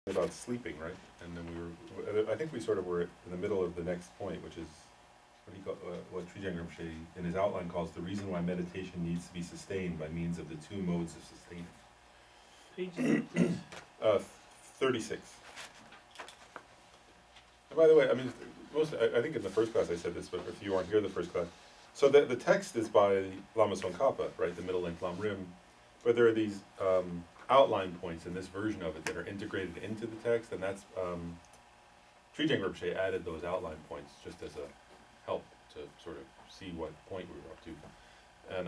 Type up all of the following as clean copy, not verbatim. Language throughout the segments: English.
about sleeping, right? And then I think we sort of were in the middle of the next point, which is what Trijang Rinpoche in his outline calls the reason why meditation needs to be sustained by means of the two modes of sustaining. Page, please. 36. And by the way, I mean, I think in the first class I said this, but if you weren't here the first class, so the text is by Lama Tsongkhapa, right, the middle length Lam Rim, but there are these outline points in this version of it that are integrated into the text, and that's Trijang Rinpoche added those outline points just as a help to sort of see what point we were up to. And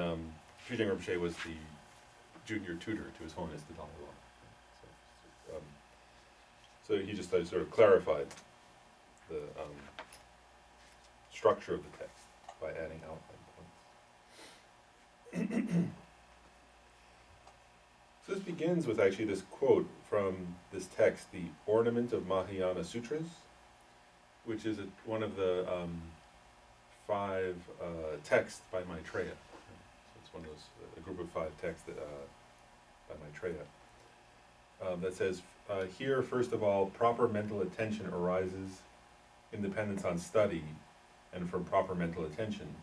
Trijang Rinpoche was the junior tutor to His Holiness the Dalai Lama. So he just sort of clarified the structure of the text by adding outline points. So this begins with actually this quote from this text, the Ornament of Mahayana Sutras, which is one of the 5 texts by Maitreya. So it's one of those, a group of 5 texts that, by Maitreya, that says, here, first of all, proper mental attention arises in dependence on study, and from proper mental attention,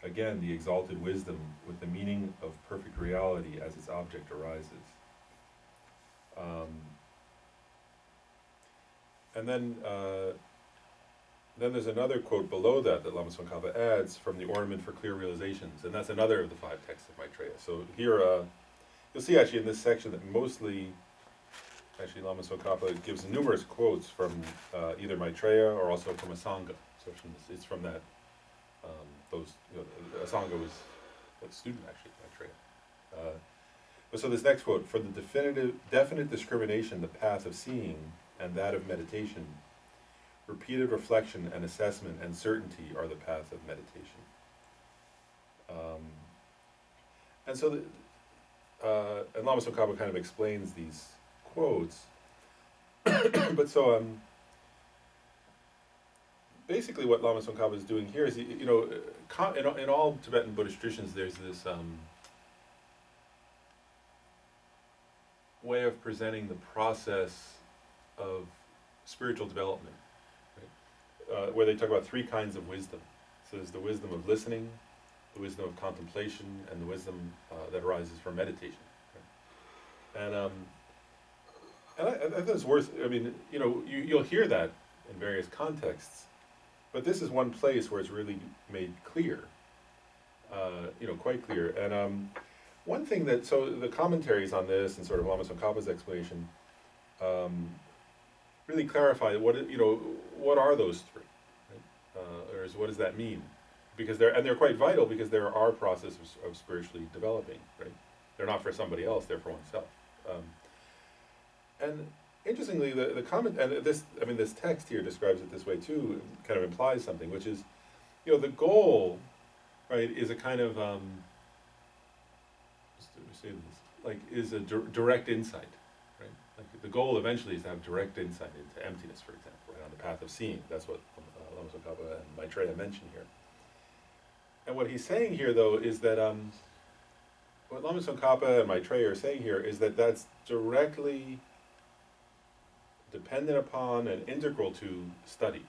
again, the exalted wisdom with the meaning of perfect reality as its object arises. And then there's another quote below that Lama Tsongkhapa adds from the Ornament for Clear Realizations, and that's another of the 5 texts of Maitreya. So here, you'll see actually in this section that mostly, actually Lama Tsongkhapa gives numerous quotes from either Maitreya or also from Asanga. So it's from that, Asanga was a student actually of Maitreya. But so this next quote, for the definite discrimination, the path of seeing, and that of meditation, repeated reflection and assessment and certainty are the path of meditation. And so, and Lama Tsongkhapa kind of explains these quotes, but so basically what Lama Tsongkhapa is doing here is, in all Tibetan Buddhist traditions, there's this way of presenting the process of spiritual development, right? Where they talk about 3 kinds of wisdom. So there's the wisdom of listening, the wisdom of contemplation, and the wisdom that arises from meditation. Right? And I think it's worth, I mean, you'll hear that in various contexts, but this is one place where it's really made clear, quite clear. And one thing that, so the commentaries on this and sort of Lama Tsongkhapa's explanation really clarify what are those 3, right? Or what does that mean? Because they're quite vital, because there are processes of spiritually developing, right? They're not for somebody else; they're for oneself. And interestingly, the comment, and this text here describes it this way too, kind of implies something, which is, the goal, right, is a kind of, is a direct insight, right? Like the goal eventually is to have direct insight into emptiness, for example, right, on the path of seeing. That's what Lama Tsongkhapa and Maitreya mention here. And what he's saying here, though, is that what Lama Tsongkhapa and Maitreya are saying here is that that's directly dependent upon and integral to study,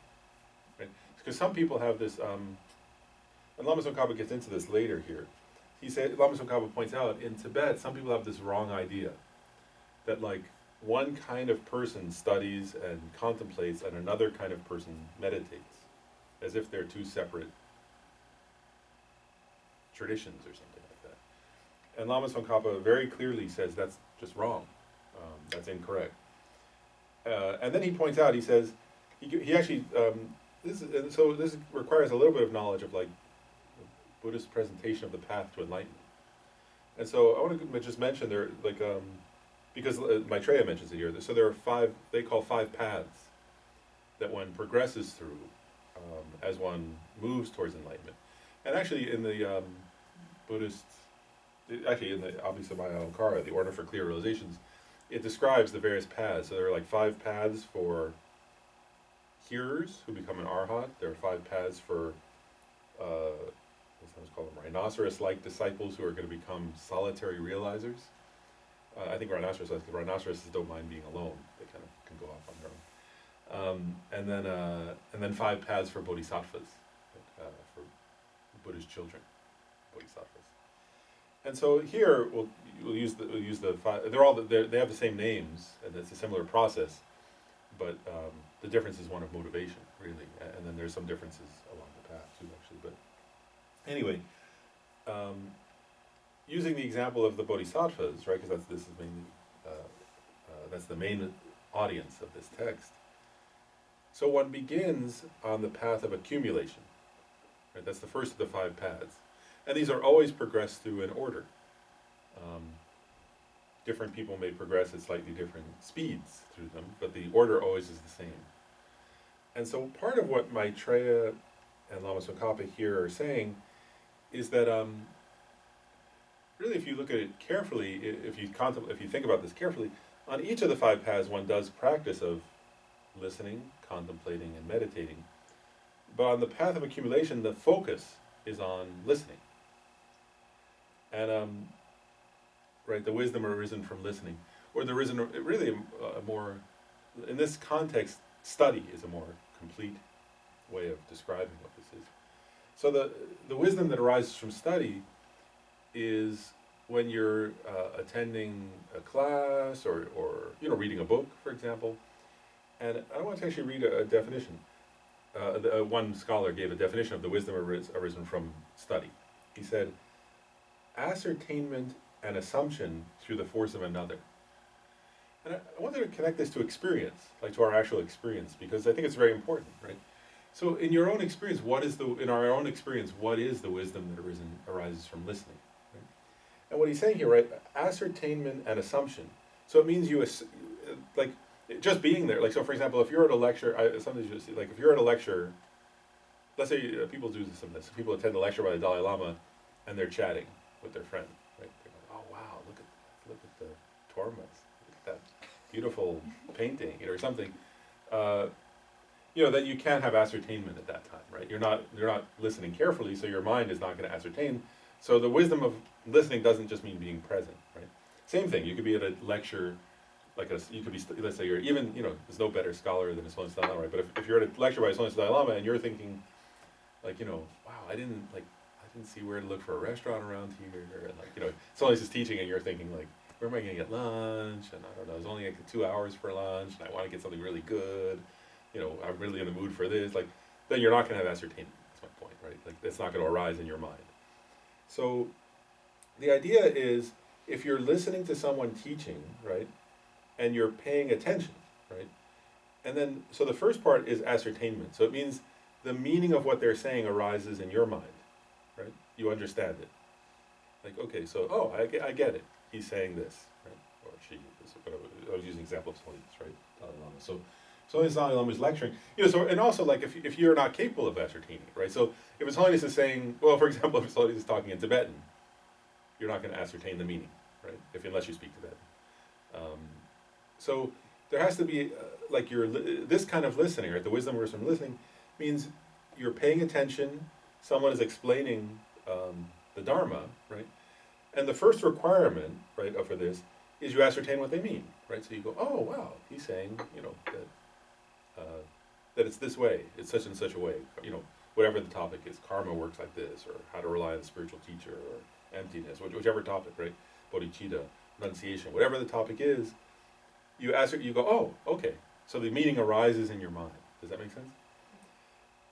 right? Because some people have this, and Lama Tsongkhapa gets into this later here. Lama Tsongkhapa points out, in Tibet, some people have this wrong idea that like one kind of person studies and contemplates and another kind of person meditates, as if they're 2 separate traditions or something like that. And Lama Tsongkhapa very clearly says that's just wrong. That's incorrect. And then he points out, he says, he actually, this requires a little bit of knowledge of like Buddhist presentation of the path to enlightenment. And so I want to just mention there, like, because Maitreya mentions it here, so there are 5, they call 5 paths that one progresses through as one moves towards enlightenment. And actually in the Buddhist, actually in the Abhisamaya Ankara, the Order for Clear Realizations, it describes the various paths. So there are like 5 paths for hearers who become an arhat. There are 5 paths for, sometimes call them rhinoceros-like disciples who are going to become solitary realizers. I think rhinoceros-like, because rhinoceroses don't mind being alone. They kind of go off on their own. And then 5 paths for bodhisattvas, for Buddha's children, bodhisattvas. And so here we'll use the 5. They have the same names, and it's a similar process, but the difference is one of motivation, really. And then there's some differences along the path too, actually. But anyway, using the example of the bodhisattvas, right? Because this is mainly that's the main audience of this text. So one begins on the path of accumulation. Right? That's the first of the 5 paths. And these are always progressed through an order. Different people may progress at slightly different speeds through them, but the order always is the same. And so part of what Maitreya and Lama Tsongkhapa here are saying is that really, if you look at it carefully, if you think about this carefully, on each of the 5 paths one does practice of listening, contemplating, and meditating. But on the path of accumulation, the focus is on listening. And right, the wisdom arisen from listening, or the risen really a more, in this context, study is a more complete way of describing what this is. So the wisdom that arises from study is when you're attending a class or reading a book, for example. And I want to actually read a definition. One scholar gave a definition of the wisdom arisen from study. He said, ascertainment and assumption through the force of another. And I wanted to connect this to experience, like to our actual experience, because I think it's very important, right? So in your own experience, what is the wisdom that arises from listening? Right? And what he's saying here, right, ascertainment and assumption. So it means like, just being there. Like, so for example, if you're at a lecture, sometimes you see, like if you're at a lecture, let's say people do this, people attend a lecture by the Dalai Lama and they're chatting with their friend, right? They're going, oh wow, look at the tormas, look at that beautiful painting, or something. That you can't have ascertainment at that time, right? You're not listening carefully, so your mind is not going to ascertain. So the wisdom of listening doesn't just mean being present, right? Same thing. You could be at a lecture, you could be, let's say you're even, there's no better scholar than His Holiness Dalai Lama, right? But if you're at a lecture by His Holiness Dalai Lama and you're thinking, wow, I didn't see where to look for a restaurant around here, and His Holiness is teaching and you're thinking where am I going to get lunch? And I don't know, there's only 2 hours for lunch, and I want to get something really good. I'm really in the mood for this. Then you're not going to have ascertainment. That's my point, right? That's not going to arise in your mind. So the idea is, if you're listening to someone teaching, right, and you're paying attention, right, and then, so the first part is ascertainment. So it means the meaning of what they're saying arises in your mind, right? You understand it. Okay, so, I get it. He's saying this, right? Or she, I was using an example of Holiness, right? Dalai Lama. So His Dalai Lama is lecturing. And also, if you're not capable of ascertaining, right? So if His Holiness is saying, well, for example, if His Holiness is talking in Tibetan, you're not going to ascertain the meaning, right? Unless you speak Tibetan. So there has to be, this kind of listening, right? The wisdom from listening means you're paying attention, someone is explaining the Dharma, right? And the first requirement, right, for this is you ascertain what they mean, right? So you go, oh, wow, he's saying, that it's this way, it's such and such a way, whatever the topic is, karma works like this, or how to rely on the spiritual teacher, or emptiness, whichever topic, right? Bodhicitta, renunciation, whatever the topic is, you go, oh, okay. So the meaning arises in your mind. Does that make sense?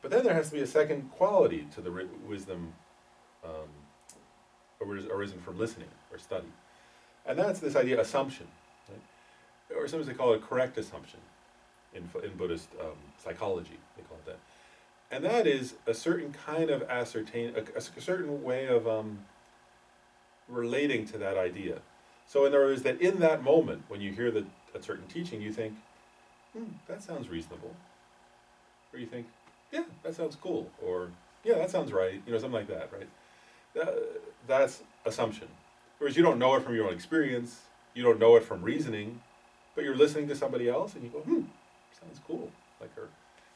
But then there has to be a second quality to the wisdom arisen from listening or study. And that's this idea, assumption, right? Or sometimes they call it correct assumption in Buddhist psychology, they call it that. And that is a certain kind of a certain way of relating to that idea. So in other words, that in that moment, when you hear a certain teaching, you think, that sounds reasonable. Or you think, yeah, that sounds cool. Or, yeah, that sounds right. Something like that, right? That's assumption. Whereas you don't know it from your own experience, you don't know it from reasoning, but you're listening to somebody else and you go, sounds cool. Like her.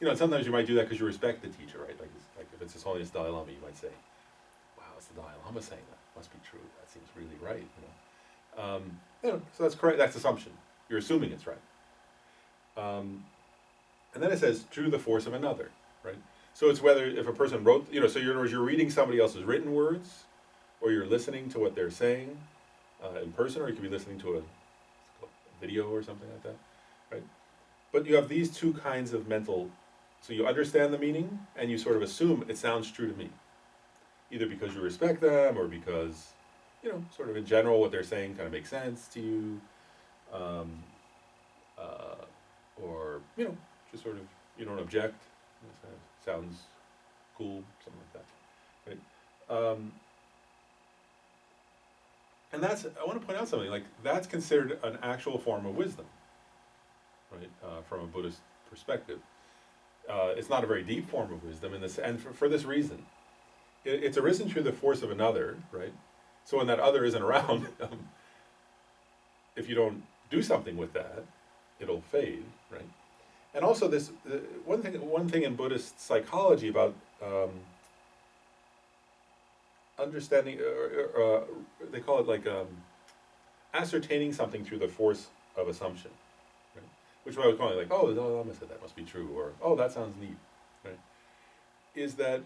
And sometimes you might do that because you respect the teacher, right? Like if it's His Holiness Dalai Lama, you might say, wow, it's the Dalai Lama saying that. Must be true. That seems really right, So that's correct. That's assumption. You're assuming it's right. And then it says through the force of another, right? So it's whether if a person wrote, so in other words, you're reading somebody else's written words, or you're listening to what they're saying in person, or you could be listening to a video or something like that, right? But you have these two kinds of mental, so you understand the meaning and you sort of assume it sounds true to me, either because you respect them or because, sort of in general what they're saying kind of makes sense to you, or just sort of you don't object, it sounds cool, something like that, right? And that's, I want to point out something, like that's considered an actual form of wisdom, right, from a Buddhist perspective. It's not a very deep form of wisdom, and for this reason. It's arisen through the force of another, right? So when that other isn't around, if you don't do something with that, it'll fade, right? And also this, one thing in Buddhist psychology about understanding, they call it like ascertaining something through the force of assumption, right? Which is what I was calling like, oh, the Lama said that must be true, or oh, that sounds neat, right? Is that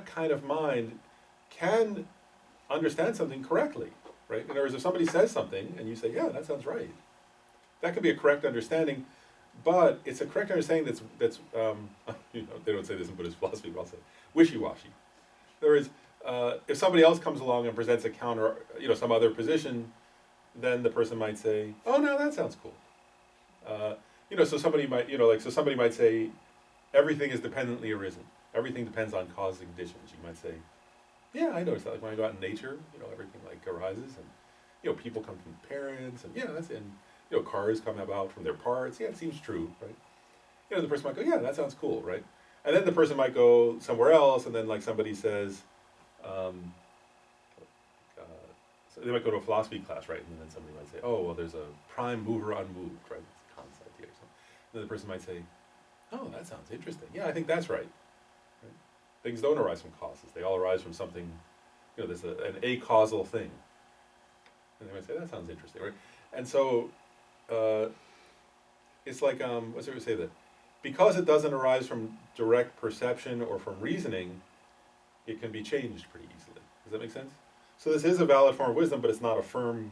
kind of mind can understand something correctly, right? In other words, if somebody says something and you say, yeah, that sounds right, that could be a correct understanding, but it's a correct understanding that's they don't say this in Buddhist philosophy, but I'll say wishy-washy. In other words, if somebody else comes along and presents a counter, some other position, then the person might say, oh no, that sounds cool. So somebody might, so somebody might say, everything is dependently arisen. Everything depends on cause and conditions. You might say, yeah, I notice that. Like when I go out in nature, everything like arises, and people come from parents, and that's in, cars come about from their parts. Yeah, it seems true, right? The person might go, yeah, that sounds cool, right? And then the person might go somewhere else, and then like somebody says, so they might go to a philosophy class, right? And then somebody might say, oh, well, there's a prime mover unmoved, right? It's Kant's idea or something. And then the person might say, oh, that sounds interesting. Yeah, I think that's right. Things don't arise from causes. They all arise from something, there's an acausal thing. And they might say, that sounds interesting, right? And so, it's like, what's it say that? Because it doesn't arise from direct perception or from reasoning, it can be changed pretty easily. Does that make sense? So this is a valid form of wisdom, but it's not a firm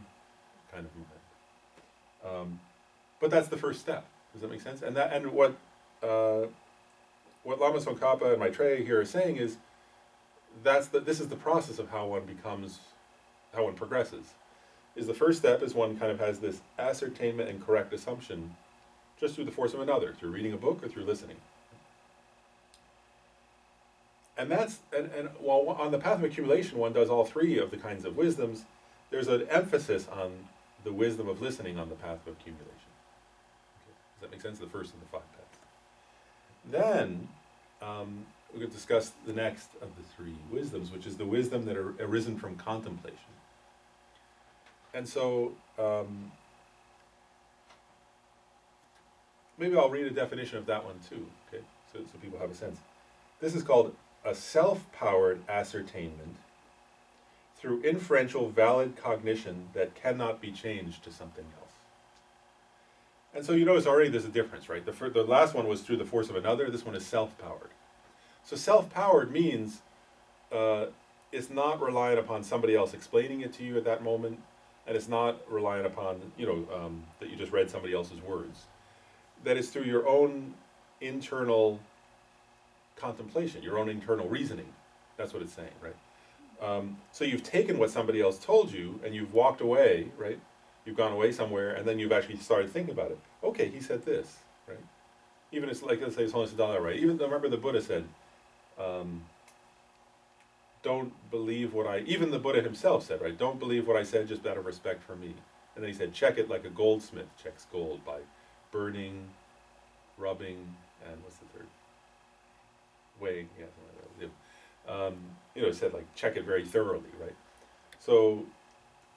kind of movement. But that's the first step. Does that make sense? And what Lama Tsongkhapa and Maitreya here are saying is this is the process of how one progresses. Is the first step is one kind of has this ascertainment and correct assumption just through the force of another, through reading a book or through listening. And while on the path of accumulation one does all three of the kinds of wisdoms, there's an emphasis on the wisdom of listening on the path of accumulation. Okay. Does that make sense? The first of the five paths. Then we're going to discuss the next of the three wisdoms, which is the wisdom that are arisen from contemplation. And so maybe I'll read a definition of that one too, okay, so people have a sense. This is called a self-powered ascertainment through inferential valid cognition that cannot be changed to something else. And so you notice already there's a difference, right? The last one was through the force of another. This one is self-powered. So self-powered means it's not reliant upon somebody else explaining it to you at that moment, and it's not reliant upon, that you just read somebody else's words. That it's through your own internal contemplation, your own internal reasoning. That's what it's saying, right? So you've taken what somebody else told you, and you've walked away, right? You've gone away somewhere, and then you've actually started thinking about it. Okay, he said this, right? Even it's like, let's say it's Holy Siddhartha, right? Even remember the Buddha said, don't believe even the Buddha himself said, right? Don't believe what I said just out of respect for me. And then he said, check it like a goldsmith checks gold by burning, rubbing, and what's the third? Weighing, yeah, something like that. It said like check it very thoroughly, right? So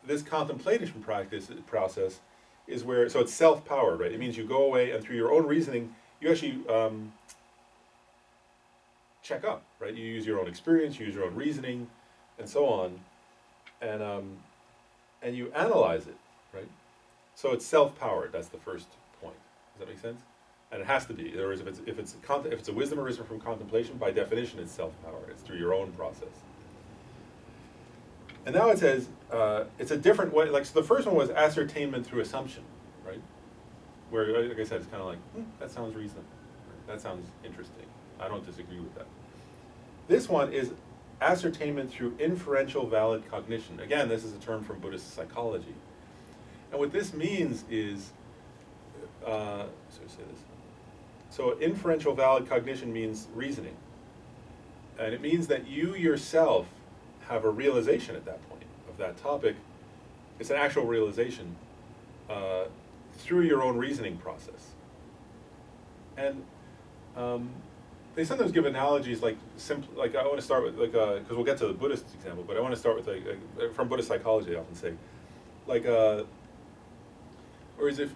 this contemplation process is where, so it's self-powered, right? It means you go away and through your own reasoning, you actually check up, right? You use your own experience, you use your own reasoning, and so on, and you analyze it, right? So it's self-powered. That's the first point. Does that make sense? And it has to be. In other words, if it's a wisdom arisen from contemplation, by definition, it's self-power. It's through your own process. And now it says it's a different way. Like, so the first one was ascertainment through assumption, right? Where, like I said, it's kind of like, that sounds reasonable. That sounds interesting. I don't disagree with that. This one is ascertainment through inferential valid cognition. Again, this is a term from Buddhist psychology. And what this means is, so inferential valid cognition means reasoning. And it means that you yourself have a realization at that point of that topic. It's an actual realization through your own reasoning process. And they sometimes give analogies like I want to start with because we'll get to the Buddhist example, but I want to start with from Buddhist psychology. I often say, whereas if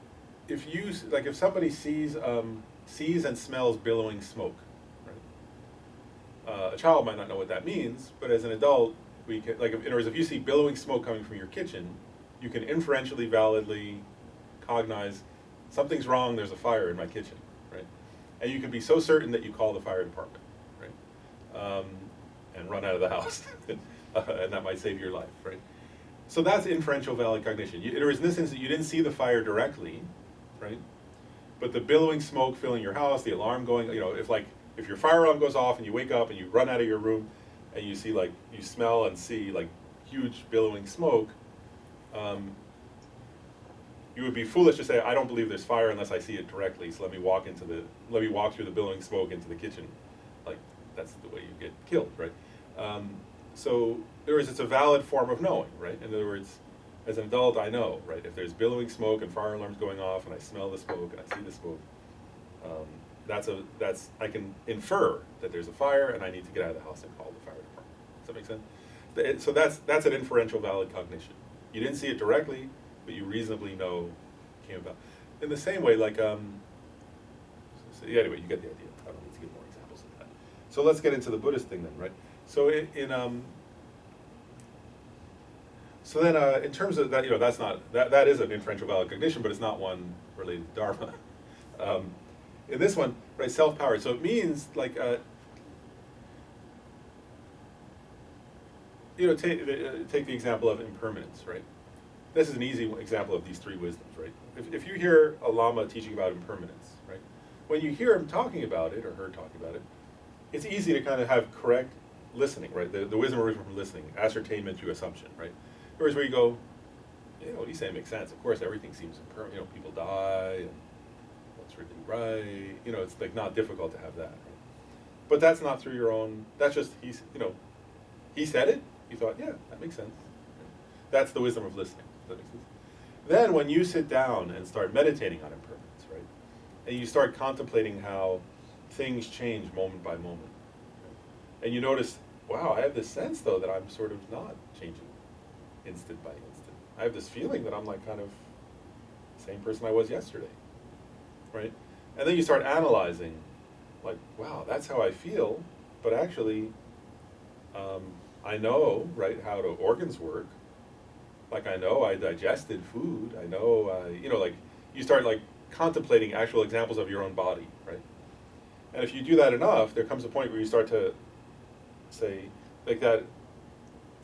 somebody sees and smells billowing smoke, right? A child might not know what that means, but as an adult, we can, in other words, if you see billowing smoke coming from your kitchen, you can inferentially, validly cognize something's wrong. There's a fire in my kitchen, right? And you can be so certain that you call the fire department, right? And run out of the house, and that might save your life, right? So that's inferential valid cognition. In other words, in this instance, you didn't see the fire directly, right? But the billowing smoke filling your house, the alarm going, if your fire alarm goes off and you wake up and you run out of your room and you see you smell and see huge billowing smoke, you would be foolish to say, I don't believe there's fire unless I see it directly, so let me walk through the billowing smoke into the kitchen. That's the way you get killed, right? So, in other words, it's a valid form of knowing, right? In other words, as an adult, I know, right? If there's billowing smoke and fire alarms going off and I smell the smoke and I see the smoke, I can infer that there's a fire and I need to get out of the house and call the fire department. Does that make sense? So that's an inferential valid cognition. You didn't see it directly, but you reasonably know it came about. In the same way, anyway, you get the idea. I don't need to give more examples of that. So let's get into the Buddhist thing then, right? So in terms of that, that is an inferential valid cognition, but it's not one related to Dharma. In this one, right, self-powered. So it means take the example of impermanence, right? This is an easy example of these three wisdoms, right? If you hear a Lama teaching about impermanence, right? When you hear him talking about it, or her talking about it, it's easy to kind of have correct listening, right? The wisdom origin from listening, ascertainment through assumption, right? Whereas where you go, what he's saying makes sense. Of course, everything seems impermanent. People die, and what's really right. It's not difficult to have that, right? But that's not through your own. That's just he said it. You thought, yeah, that makes sense. That's the wisdom of listening. Does that make sense? Then when you sit down and start meditating on impermanence, right, and you start contemplating how things change moment by moment, right? And you notice, wow, I have this sense though that I'm sort of not changing instant by instant. I have this feeling that I'm kind of the same person I was yesterday, right? And then you start analyzing, wow, that's how I feel, but actually, I know, right, how the organs work. I know I digested food. I know, you start contemplating actual examples of your own body, right? And if you do that enough, there comes a point where you start to say, that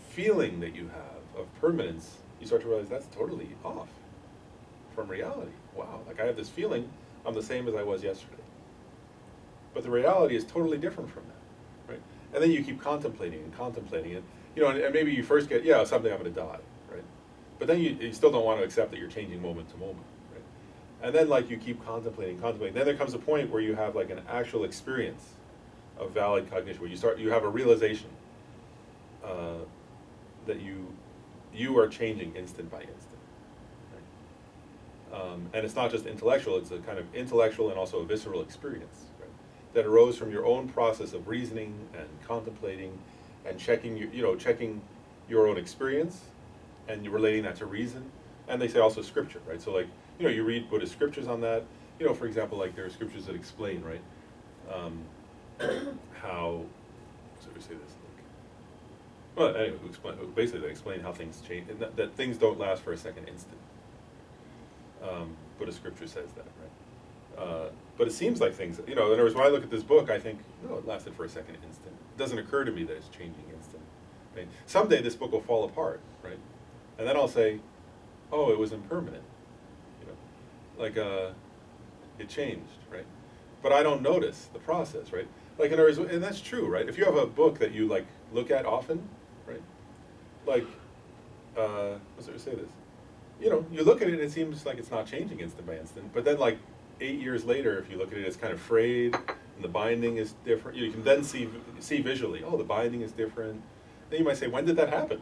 feeling that you have of permanence, you start to realize that's totally off from reality. Wow, I have this feeling I'm the same as I was yesterday. But the reality is totally different from that, right? And then you keep contemplating it, and maybe you first get, someday I'm going to die, right? But then you still don't want to accept that you're changing moment to moment, right? And then you keep contemplating. Then there comes a point where you have an actual experience of valid cognition, where you have a realization that you are changing instant by instant, right? And it's not just intellectual; it's a kind of intellectual and also a visceral experience, right? That arose from your own process of reasoning and contemplating and checking your own experience and you're relating that to reason. And they say also scripture, right? So you read Buddhist scriptures on that. For example, there are scriptures that explain, right, how, so we say this, well, anyway, basically they explain how things change, and that things don't last for a second instant. Buddhist scripture says that, right? But it seems like things, in other words, when I look at this book, I think, no, it lasted for a second instant. It doesn't occur to me that it's changing instant. Right? Someday this book will fall apart, right? And then I'll say, oh, it was impermanent. Like it changed, right? But I don't notice the process, right? Like in other words, and that's true, right? If you have a book that you like look at often, right? Like, what's it to say this? You look at it and it seems like it's not changing instant by instant, but then like 8 years later, if you look at it, it's kind of frayed, and the binding is different. You can then see visually, oh, the binding is different. Then you might say, when did that happen?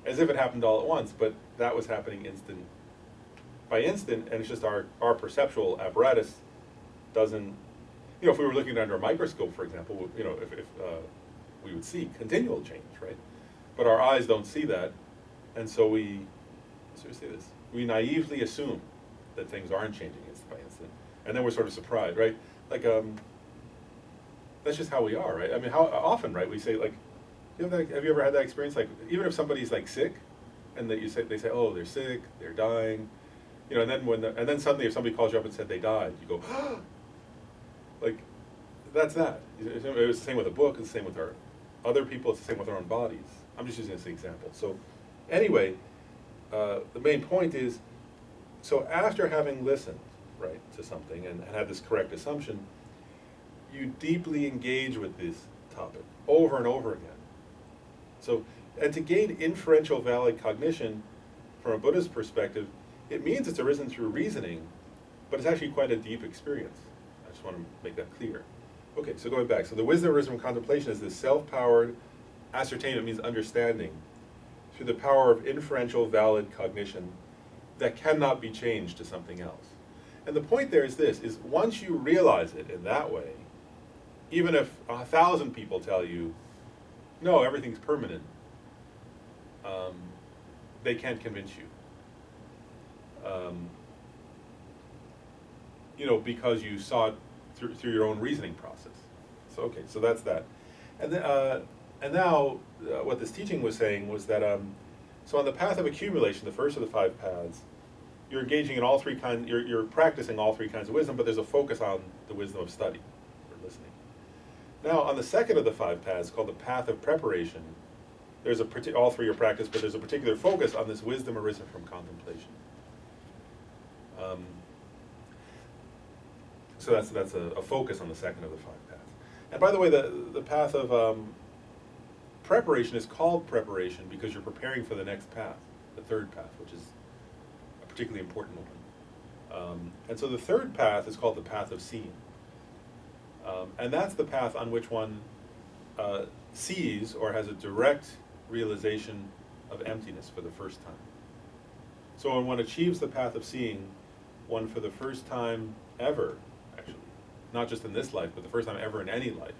As if it happened all at once, but that was happening instant by instant, and it's just our perceptual apparatus doesn't, if we were looking under a microscope, for example, if we would see continual change, right? But our eyes don't see that, and so we naively assume that things aren't changing instant by instant, and then we're sort of surprised, right? Like, that's just how we are, right? I mean, how often, right? We say like, have you ever had that experience? Like, even if somebody's like sick, and that they say, oh, they're sick, they're dying, and then suddenly if somebody calls you up and said they died, you go, ah! Like, that's that. It was the same with a book. It's the same with our other people. It's the same with our own bodies. I'm just using this example. So, anyway, the main point is, so after having listened, right, to something and had this correct assumption, you deeply engage with this topic over and over again. So, and to gain inferential valid cognition from a Buddhist perspective, it means it's arisen through reasoning, but it's actually quite a deep experience. I just want to make that clear. Okay, so going back. So the wisdom arisen from contemplation is this self-powered ascertainment, means understanding, through the power of inferential valid cognition that cannot be changed to something else. And the point there is this, is once you realize it in that way, even if 1,000 people tell you, no, everything's permanent, they can't convince you. Because you saw it through your own reasoning process. So okay, so that's that. And then, and now, what this teaching was saying was that, so on the path of accumulation, the first of the 5 paths, you're engaging in all 3 kinds, you're practicing all 3 kinds of wisdom, but there's a focus on the wisdom of study, or listening. Now, on the second of the 5 paths, called the path of preparation, there's all 3 are practiced, but there's a particular focus on this wisdom arisen from contemplation. So that's a focus on the second of the 5 paths. And by the way, the path of preparation is called preparation because you're preparing for the next path, the 3rd path, which is a particularly important one. And so the 3rd path is called the path of seeing. And that's the path on which one sees or has a direct realization of emptiness for the first time. So when one achieves the path of seeing, one for the first time ever, actually, not just in this life, but the first time ever in any life,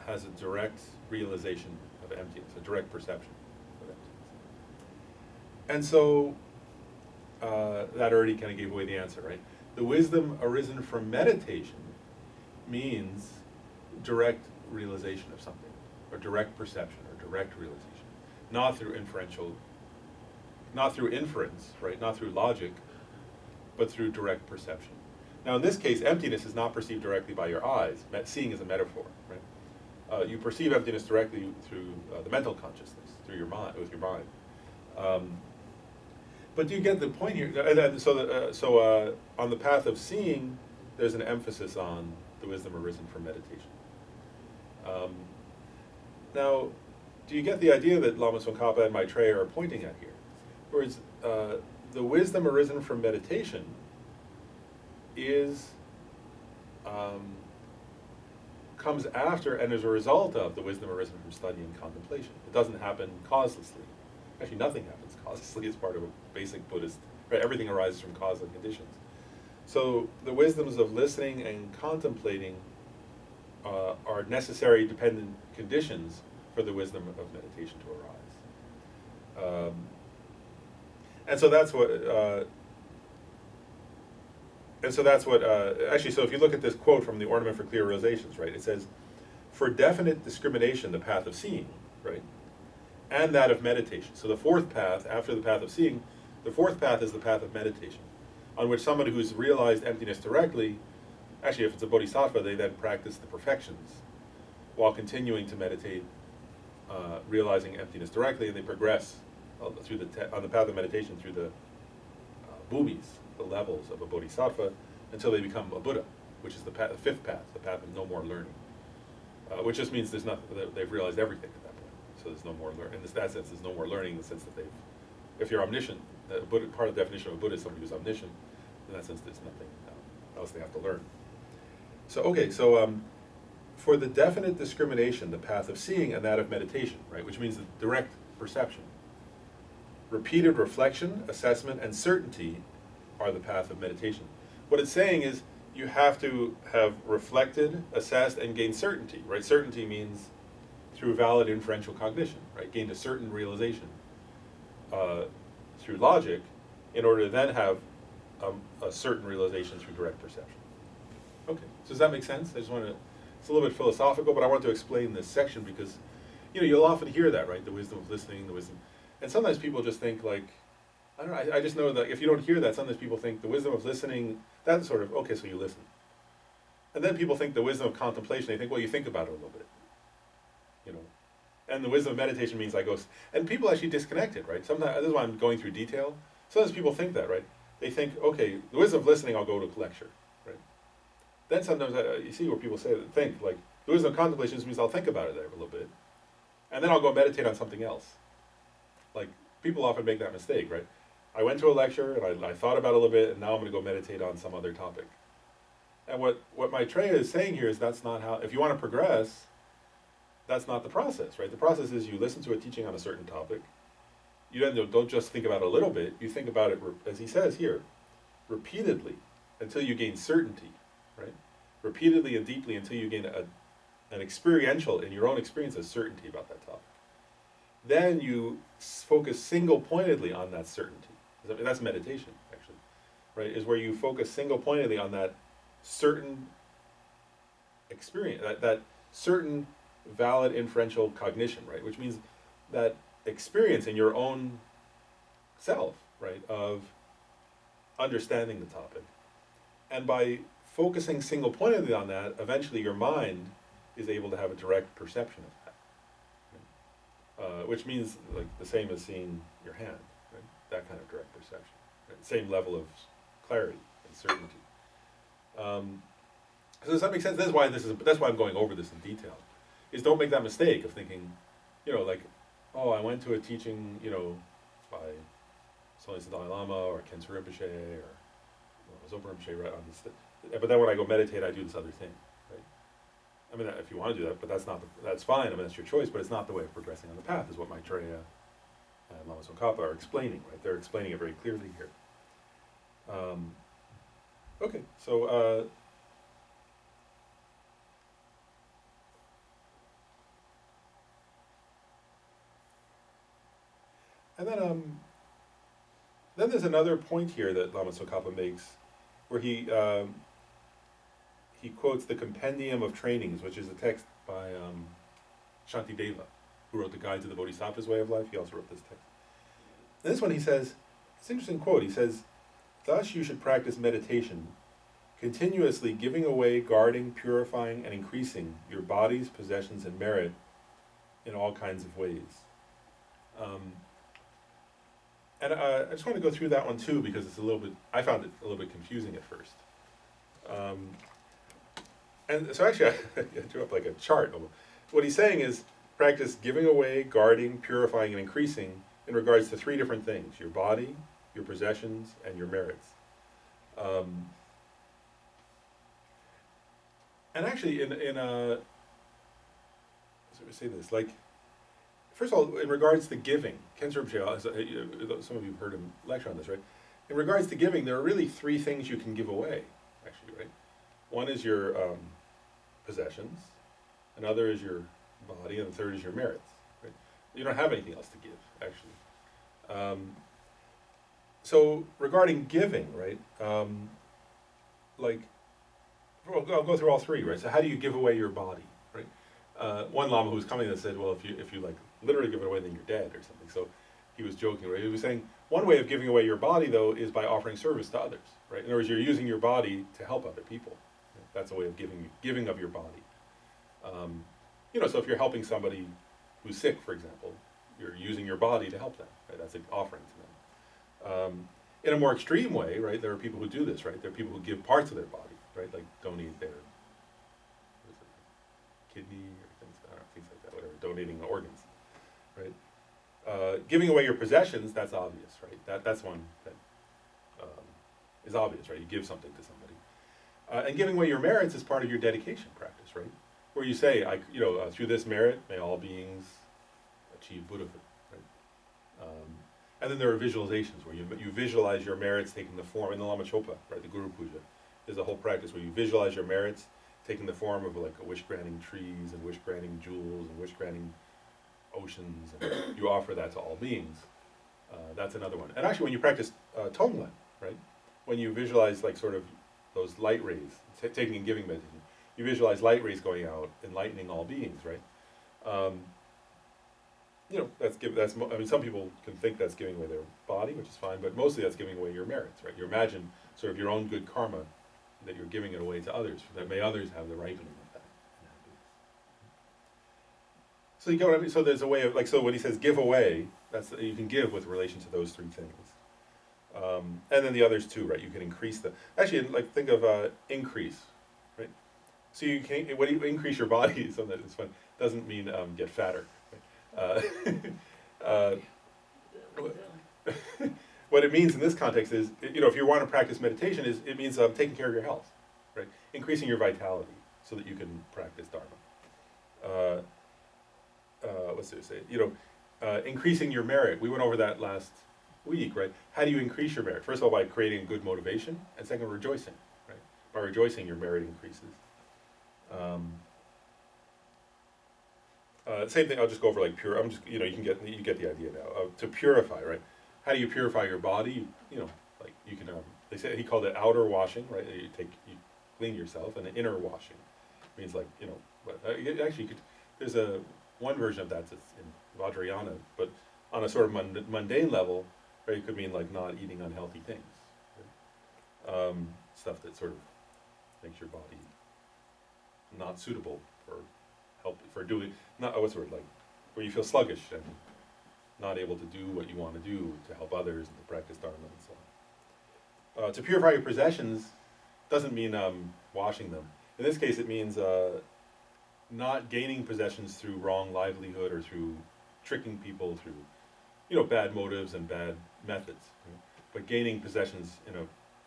has a direct realization of emptiness, a direct perception of emptiness. And so, that already kind of gave away the answer, right? The wisdom arisen from meditation means direct realization of something, or direct perception, or direct realization, not through inference, right? Not through logic, but through direct perception. Now, in this case, emptiness is not perceived directly by your eyes. Seeing is a metaphor, right? You perceive emptiness directly through the mental consciousness, through your mind, with your mind. But do you get the point here? And so on the path of seeing, there's an emphasis on the wisdom arisen from meditation. Now, do you get the idea that Lama Tsongkhapa and Maitreya are pointing at here? Whereas the wisdom arisen from meditation is comes after and as a result of the wisdom arisen from study and contemplation. It doesn't happen causelessly. Actually, nothing happens causelessly as part of a basic Buddhist, right? Everything arises from cause and conditions. So the wisdoms of listening and contemplating are necessary dependent conditions for the wisdom of meditation to arise. And so that's what, actually, so if you look at this quote from the Ornament for Clear Realizations, right, it says, for definite discrimination, the path of seeing, right, and that of meditation. So the 4th path, after the path of seeing, the 4th path is the path of meditation. on which somebody who's realized emptiness directly, actually if it's a bodhisattva, they then practice the perfections while continuing to meditate, realizing emptiness directly, and they progress through on the path of meditation through the bhumis, the levels of a bodhisattva, until they become a Buddha, which is the fifth path, the path of no more learning. Which just means they've realized everything at that point. So there's no more learning. In that sense, there's no more learning in the sense that if you're omniscient, part of the definition of a Buddha is somebody who's omniscient. In that sense, there's nothing else they have to learn. So, okay, so for the definite discrimination, the path of seeing and that of meditation, right, which means the direct perception, repeated reflection, assessment, and certainty are the path of meditation. What it's saying is you have to have reflected, assessed, and gained certainty, right? Certainty means through valid inferential cognition, right? Gained a certain realization through logic in order to then have a certain realization through direct perception. Okay, so does that make sense? I just want to, it's a little bit philosophical, but I want to explain this section because, you'll often hear that, right? The wisdom of listening, the wisdom, and sometimes people just think like, I don't know, I just know that if you don't hear that, sometimes people think the wisdom of listening, that's sort of, okay, so you listen. And then people think the wisdom of contemplation, they think, well, you think about it a little bit. And the wisdom of meditation means and people actually disconnect it, right? Sometimes, this is why I'm going through detail. Sometimes people think that, right? They think, okay, the wisdom of listening, I'll go to a lecture, right? Then sometimes you see where people think, like, the wisdom of contemplation just means I'll think about it there a little bit. And then I'll go meditate on something else. Like, people often make that mistake, right? I went to a lecture and I thought about it a little bit, and now I'm going to go meditate on some other topic. And what Maitreya is saying here is that's not how, if you want to progress, that's not the process, right? The process is you listen to a teaching on a certain topic. You then don't just think about it a little bit, you think about it, as he says here, repeatedly until you gain certainty, right? Repeatedly and deeply until you gain an experiential, in your own experience, a certainty about that topic. Then you focus single-pointedly on that certainty. That's meditation, actually, right? Is where you focus single-pointedly on that certain experience, that certain valid inferential cognition, right? Which means that experience in your own self, right, of understanding the topic. And by focusing single-pointedly on that, eventually your mind is able to have a direct perception of that. Right? Which means like the same as seeing your hand, right? That kind of direct perception. Right? Same level of clarity and certainty. So does that make sense? That's why I'm going over this in detail. Is don't make that mistake of thinking, like, oh, I went to a teaching, by the Dalai Lama or Khenpo Rinpoche or Zopa Rinpoche, right, on this. But then when I go meditate, I do this other thing, right? I mean, if you want to do that, but that's fine. I mean, that's your choice, but it's not the way of progressing on the path. Is what Maitreya and Lama Tsongkhapa are explaining, right? They're explaining it very clearly here. Okay, so. And then there's another point here that Lama Tsongkhapa makes, where he quotes the Compendium of Trainings, which is a text by Shantideva, who wrote the Guide to the Bodhisattva's Way of Life. He also wrote this text. And this one he says, it's an interesting quote. He says, "Thus you should practice meditation, continuously giving away, guarding, purifying, and increasing your body's possessions and merit in all kinds of ways." And I just want to go through that one too, because I found it a little bit confusing at first. And so actually I drew up like a chart. What he's saying is practice giving away, guarding, purifying, and increasing in regards to three different things: your body, your possessions, and your merits. And actually so we say this, like, first of all, in regards to giving, Khenpo Rinpoche, some of you have heard him lecture on this, right? In regards to giving, there are really three things you can give away, actually, right? One is your possessions, another is your body, and the third is your merits, right? You don't have anything else to give, actually. So regarding giving, right? I'll go through all three, right? So how do you give away your body, right? One Lama who was coming that said, well, if you like literally give it away, then you're dead or something. So he was joking, right? He was saying one way of giving away your body, though, is by offering service to others, right? In other words, you're using your body to help other people. That's a way of giving of your body. So if you're helping somebody who's sick, for example, you're using your body to help them, right? That's an offering to them. In a more extreme way, right, there are people who do this, right? There are people who give parts of their body, right? Like donate their kidney or things like that, whatever, donating organs, right? Giving away your possessions, that's obvious, right? That's one that is obvious, right? You give something to somebody. And giving away your merits is part of your dedication practice, right? Where you say, through this merit, may all beings achieve Buddhahood, right? And then there are visualizations where you visualize your merits taking the form, in the Lama Chopa, right, the Guru Puja, is a whole practice where you visualize your merits taking the form of like a wish-granting trees and wish-granting jewels and wish-granting oceans, and you offer that to all beings. That's another one. And actually when you practice Tonglen, right, when you visualize like sort of those light rays, taking and giving meditation, you visualize light rays going out, enlightening all beings, right? Some people can think that's giving away their body, which is fine, but mostly that's giving away your merits, right? You imagine sort of your own good karma, that you're giving it away to others, that may others have the ripening of that. So you get what I mean? So there's a way of, like, so when he says give away, you can give with relation to those three things. And then the others too, right? You can increase actually, like, think of increase, right? So you can, when you increase your body, something that's fun, doesn't mean get fatter. Right? What it means in this context is, if you want to practice meditation, it means taking care of your health, right? Increasing your vitality so that you can practice Dharma. What's it say? Increasing your merit. We went over that last week, right? How do you increase your merit? First of all, by creating good motivation, and second, rejoicing, right? By rejoicing, your merit increases. Same thing. I'll just go over like pure. You get the idea now. To purify, right? How do you purify your body? Like you can. They say he called it outer washing, right? You clean yourself, and an inner washing means like actually there's one version of that that's in Vajrayana, but on a sort of mundane level, right? It could mean like not eating unhealthy things, right? Stuff that sort of makes your body not suitable for doing what's the word, like where you feel sluggish and not able to do what you want to do to help others and to practice Dharma and so on. To purify your possessions doesn't mean washing them. In this case, it means not gaining possessions through wrong livelihood or through tricking people through bad motives and bad methods, right? But gaining possessions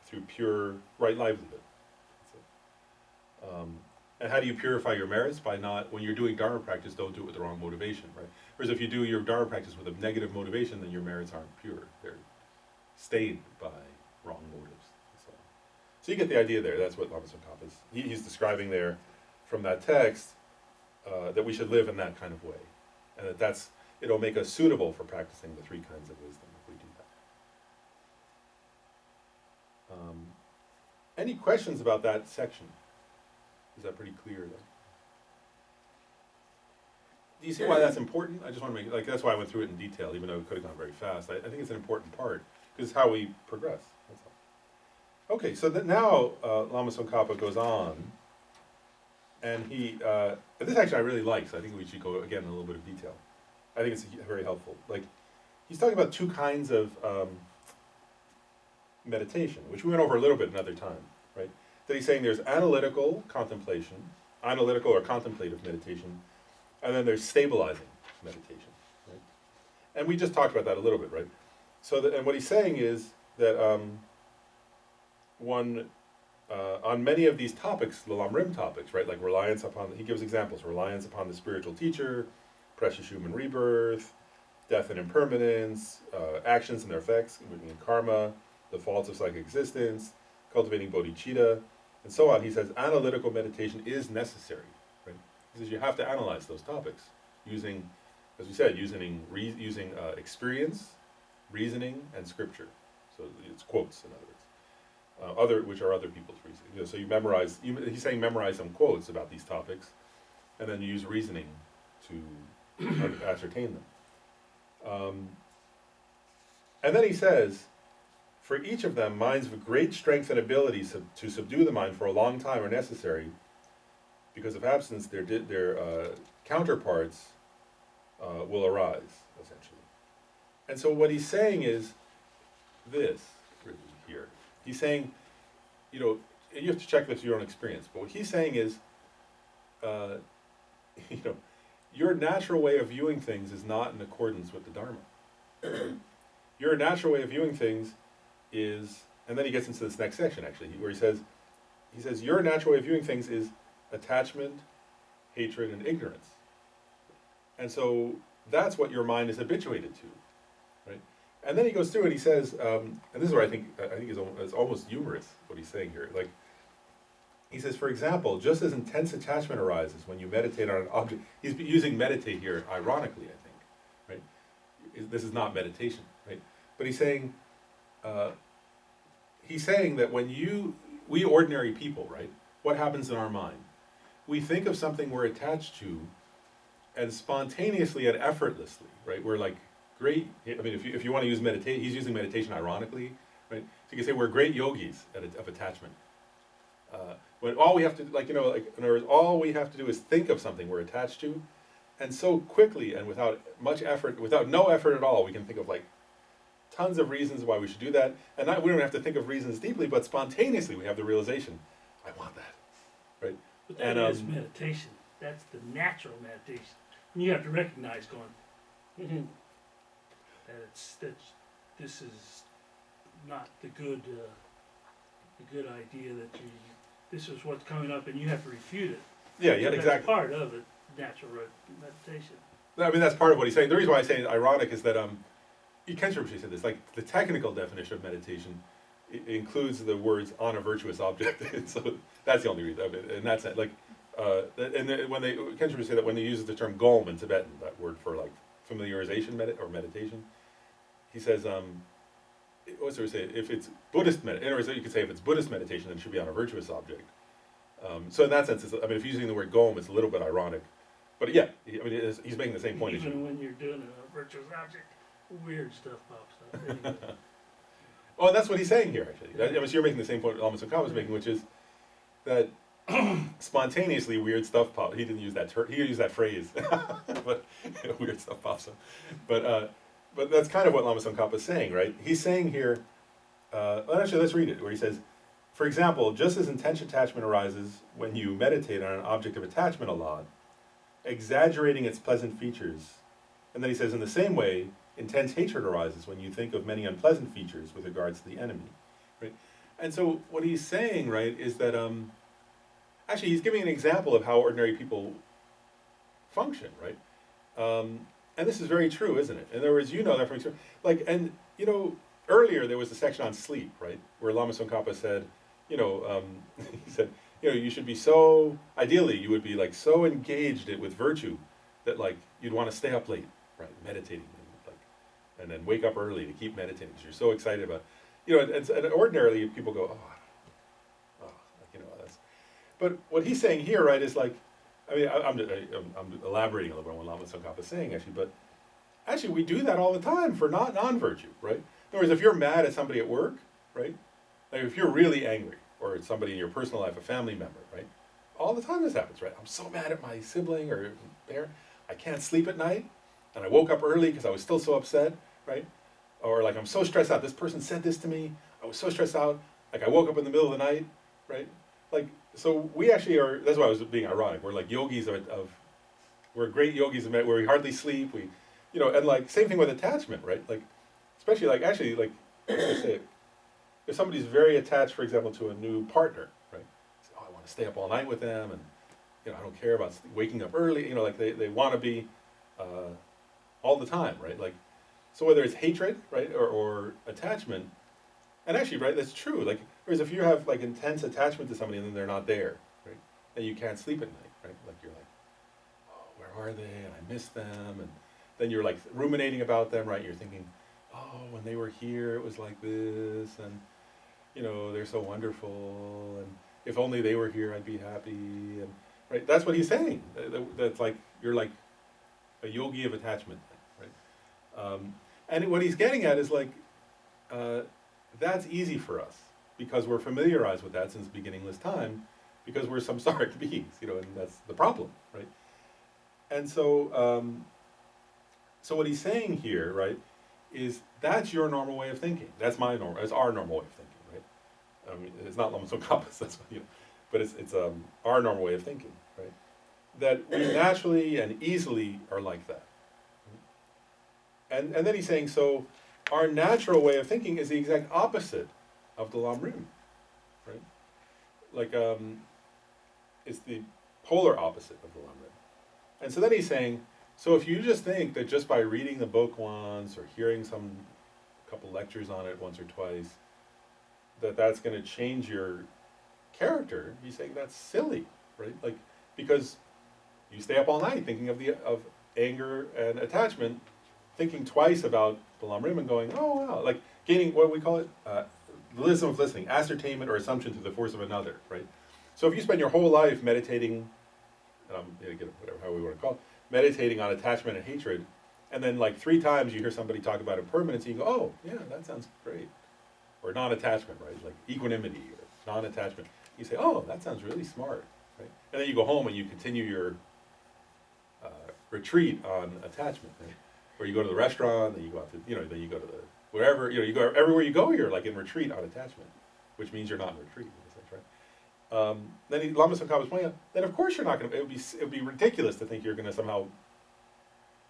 through pure right livelihood. And how do you purify your merits? By when you're doing Dharma practice, don't do it with the wrong motivation, right? Whereas if you do your Dharma practice with a negative motivation, then your merits aren't pure. They're stained by wrong motives. So you get the idea there. That's what Lama Tsongkhapa is. He's describing there from that text that we should live in that kind of way. And it'll make us suitable for practicing the three kinds of wisdom if we do that. Any questions about that section? Is that pretty clear then? Do you see why that's important? I just want to make, that's why I went through it in detail, even though it could have gone very fast. I think it's an important part, because it's how we progress, that's all. Okay, so now Lama Tsongkhapa goes on, and this actually I really like, so I think we should go again in a little bit of detail. I think it's very helpful. Like, he's talking about two kinds of meditation, which we went over a little bit another time, right? That he's saying there's analytical contemplation, analytical or contemplative meditation, and then there's stabilizing meditation, right? And we just talked about that a little bit, right? And what he's saying is that on many of these topics, the Lamrim topics, right, like reliance upon, he gives examples, reliance upon the spiritual teacher, precious human rebirth, death and impermanence, actions and their effects, including karma, the faults of psychic existence, cultivating bodhicitta, and so on. He says analytical meditation is necessary, right? He says you have to analyze those topics using, as we said, using experience, reasoning, and scripture. So it's quotes, in other words, which are other people's reasoning. So you memorize. He's saying memorize some quotes about these topics, and then you use reasoning to ascertain them. And then he says, for each of them, minds of great strength and ability to subdue the mind for a long time are necessary, because of absence, their counterparts will arise, essentially. And so what he's saying is this, here. He's saying, you know, and you have to check this your own experience, but what he's saying is, you know, your natural way of viewing things is not in accordance with the Dharma. Your natural way of viewing things is, and then he gets into this next section actually, where he says, your natural way of viewing things is attachment, hatred, and ignorance. And so that's what your mind is habituated to, right? And then he goes through and he says, and this is where I think is almost humorous what he's saying here. Like, he says, for example, just as intense attachment arises when you meditate on an object. He's using meditate here ironically, I think, right? This is not meditation, right? But he's saying that when we ordinary people, right? What happens in our mind? We think of something we're attached to, and spontaneously and effortlessly, right? We're like great. I mean, if you want to use meditation, he's using meditation ironically, right? So you can say we're great yogis of attachment. When all we have to, like, you know, like, in other words, all we have to do is think of something we're attached to, and so quickly and without much effort, without no effort at all, we can think of like tons of reasons why we should do that, and we don't have to think of reasons deeply, but spontaneously we have the realization, I want that, right? But that is meditation. That's the natural meditation. And you have to recognize going, that this is not the good idea that this is what's coming up, and you have to refute it. Yeah, So exactly. That's part of it, natural meditation. I mean, that's part of what he's saying. The reason why I say it's ironic is that Kenshin said this, like the technical definition of meditation includes the words on a virtuous object. So that's the only reason. I mean, and that's it. Like, when Kenshin say that when they use the term gom in Tibetan, that word for like familiarization or meditation, he says, what's there to say? If it's Buddhist meditation, in other words, you could say if it's Buddhist meditation, then it should be on a virtuous object. So in that sense, I mean, if you're using the word gom, it's a little bit ironic. But yeah, I mean, he's making the same point. Even when you're doing a virtuous object, weird stuff pops up. Anyway. Oh, and that's what he's saying here, actually. I mean, so you're making the same point Lama Tsongkhapa was making, which is that spontaneously weird stuff pops. He didn't use that term. He used that phrase, but weird stuff pops up. But that's kind of what Lama Tsongkhapa is saying, right? He's saying here. Well, actually, let's read it, where he says, for example, just as intense attachment arises when you meditate on an object of attachment a lot, exaggerating its pleasant features, and then he says, in the same way, intense hatred arises when you think of many unpleasant features with regards to the enemy, right? And so what he's saying, right, is that actually he's giving an example of how ordinary people function, right? And this is very true, isn't it? In other words, you know that from experience. Like, and you know, earlier there was a section on sleep, right, where Lama Tsongkhapa said, you know, he said, you know, you should be so, ideally, you would be like so engaged with virtue that like you'd want to stay up late, right, meditating, and then wake up early to keep meditating because you're so excited about, you know, and ordinarily people go, you know, that's. But what he's saying here, right, is like, I mean, I'm elaborating a little bit on what Lama Tsongkhapa is saying, actually, but actually we do that all the time for non-virtue, right? In other words, if you're mad at somebody at work, right, like if you're really angry, or it's somebody in your personal life, a family member, right, all the time this happens, right? I'm so mad at my sibling or parent, I can't sleep at night, and I woke up early because I was still so upset, right? Or like I'm so stressed out, this person said this to me, I was so stressed out, like I woke up in the middle of the night, right? Like, so we actually are, that's why I was being ironic, we're like yogis we're great yogis where we hardly sleep, we, you know, and like, same thing with attachment, right? Like, especially like, actually, like, let's say, if somebody's very attached, for example, to a new partner, right? So, oh, I want to stay up all night with them, and, you know, I don't care about waking up early, you know, like they want to be all the time, right? Like, so whether it's hatred, right, or attachment, and actually, right, that's true. Like, whereas if you have like intense attachment to somebody and then they're not there, right, and you can't sleep at night, right, like you're like, oh, where are they? And I miss them, and then you're like ruminating about them, right? You're thinking, oh, when they were here, it was like this, and you know, they're so wonderful, and if only they were here, I'd be happy, and right, that's what he's saying. That's like you're like a yogi of attachment, right? And what he's getting at is like, that's easy for us because we're familiarized with that since beginningless time, because we're samsaric beings, and that's the problem, right? And so what he's saying here, right, is that's your normal way of thinking. That's my normal. It's our normal way of thinking, right? I mean, it's not Lama Tsongkhapa's, that's but it's our normal way of thinking, right? That we naturally and easily are like that. And then he's saying, so our natural way of thinking is the exact opposite of the Lam Rim, right? Like, it's the polar opposite of the Lam Rim. And so then he's saying, so if you just think that just by reading the book once or hearing a couple lectures on it once or twice, that's going to change your character, he's saying that's silly, right? Like, because you stay up all night thinking of anger and attachment, thinking twice about the Lam Rim and going, oh wow, like gaining what we call it, the wisdom of listening, ascertainment or assumption through the force of another, right? So if you spend your whole life meditating, whatever, how we want to call it, meditating on attachment and hatred, and then like 3 times you hear somebody talk about impermanence, and you go, oh yeah, that sounds great. Or non-attachment, right? Like equanimity or non-attachment. You say, oh, that sounds really smart, right? And then you go home and you continue your retreat on attachment, right? Or you go to the restaurant, then you go out to, then you go to the wherever, you go everywhere you go, you're like in retreat on attachment, which means you're not in retreat, in a sense, right? Then Lama Tsongkhapa was pointing out, then of course you're not going to, it would be ridiculous to think you're going to somehow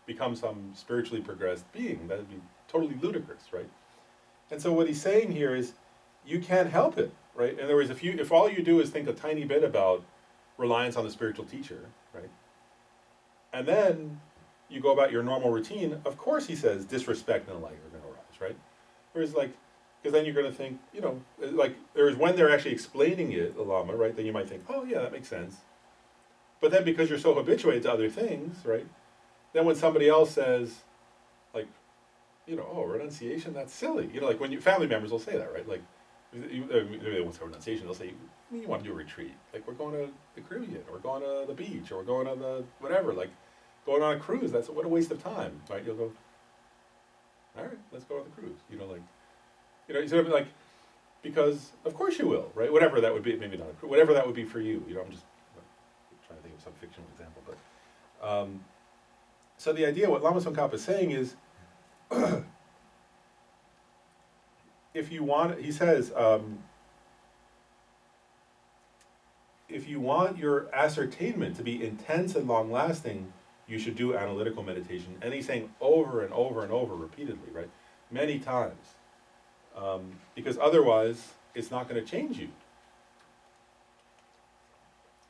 become some spiritually progressed being. That would be totally ludicrous, right? And so what he's saying here is, you can't help it, right? In other words, if all you do is think a tiny bit about reliance on the spiritual teacher, right? And then you go about your normal routine, of course, he says, disrespect and the like are going to arise, right? Whereas, like, because then you're going to think, like, when they're actually explaining it, the Lama, right, then you might think, oh, yeah, that makes sense. But then because you're so habituated to other things, right, then when somebody else says, like, oh, renunciation, that's silly. Like when family members will say that, right? Like, they won't say renunciation, they'll say, you want to do a retreat. Like, we're going to the Caribbean, or we're going to the beach, or we're going on the whatever, like, going on a cruise, what a waste of time, right? You'll go, all right, let's go on the cruise. Sort of like, because of course you will, right? Whatever that would be, maybe not a cruise, whatever that would be for you. I'm just trying to think of some fictional example, but so the idea, what Lama Tsongkhapa is saying is, if you want, he says, if you want your ascertainment to be intense and long-lasting, you should do analytical meditation. And he's saying over and over and over repeatedly, right? Many times. Because otherwise, it's not going to change you.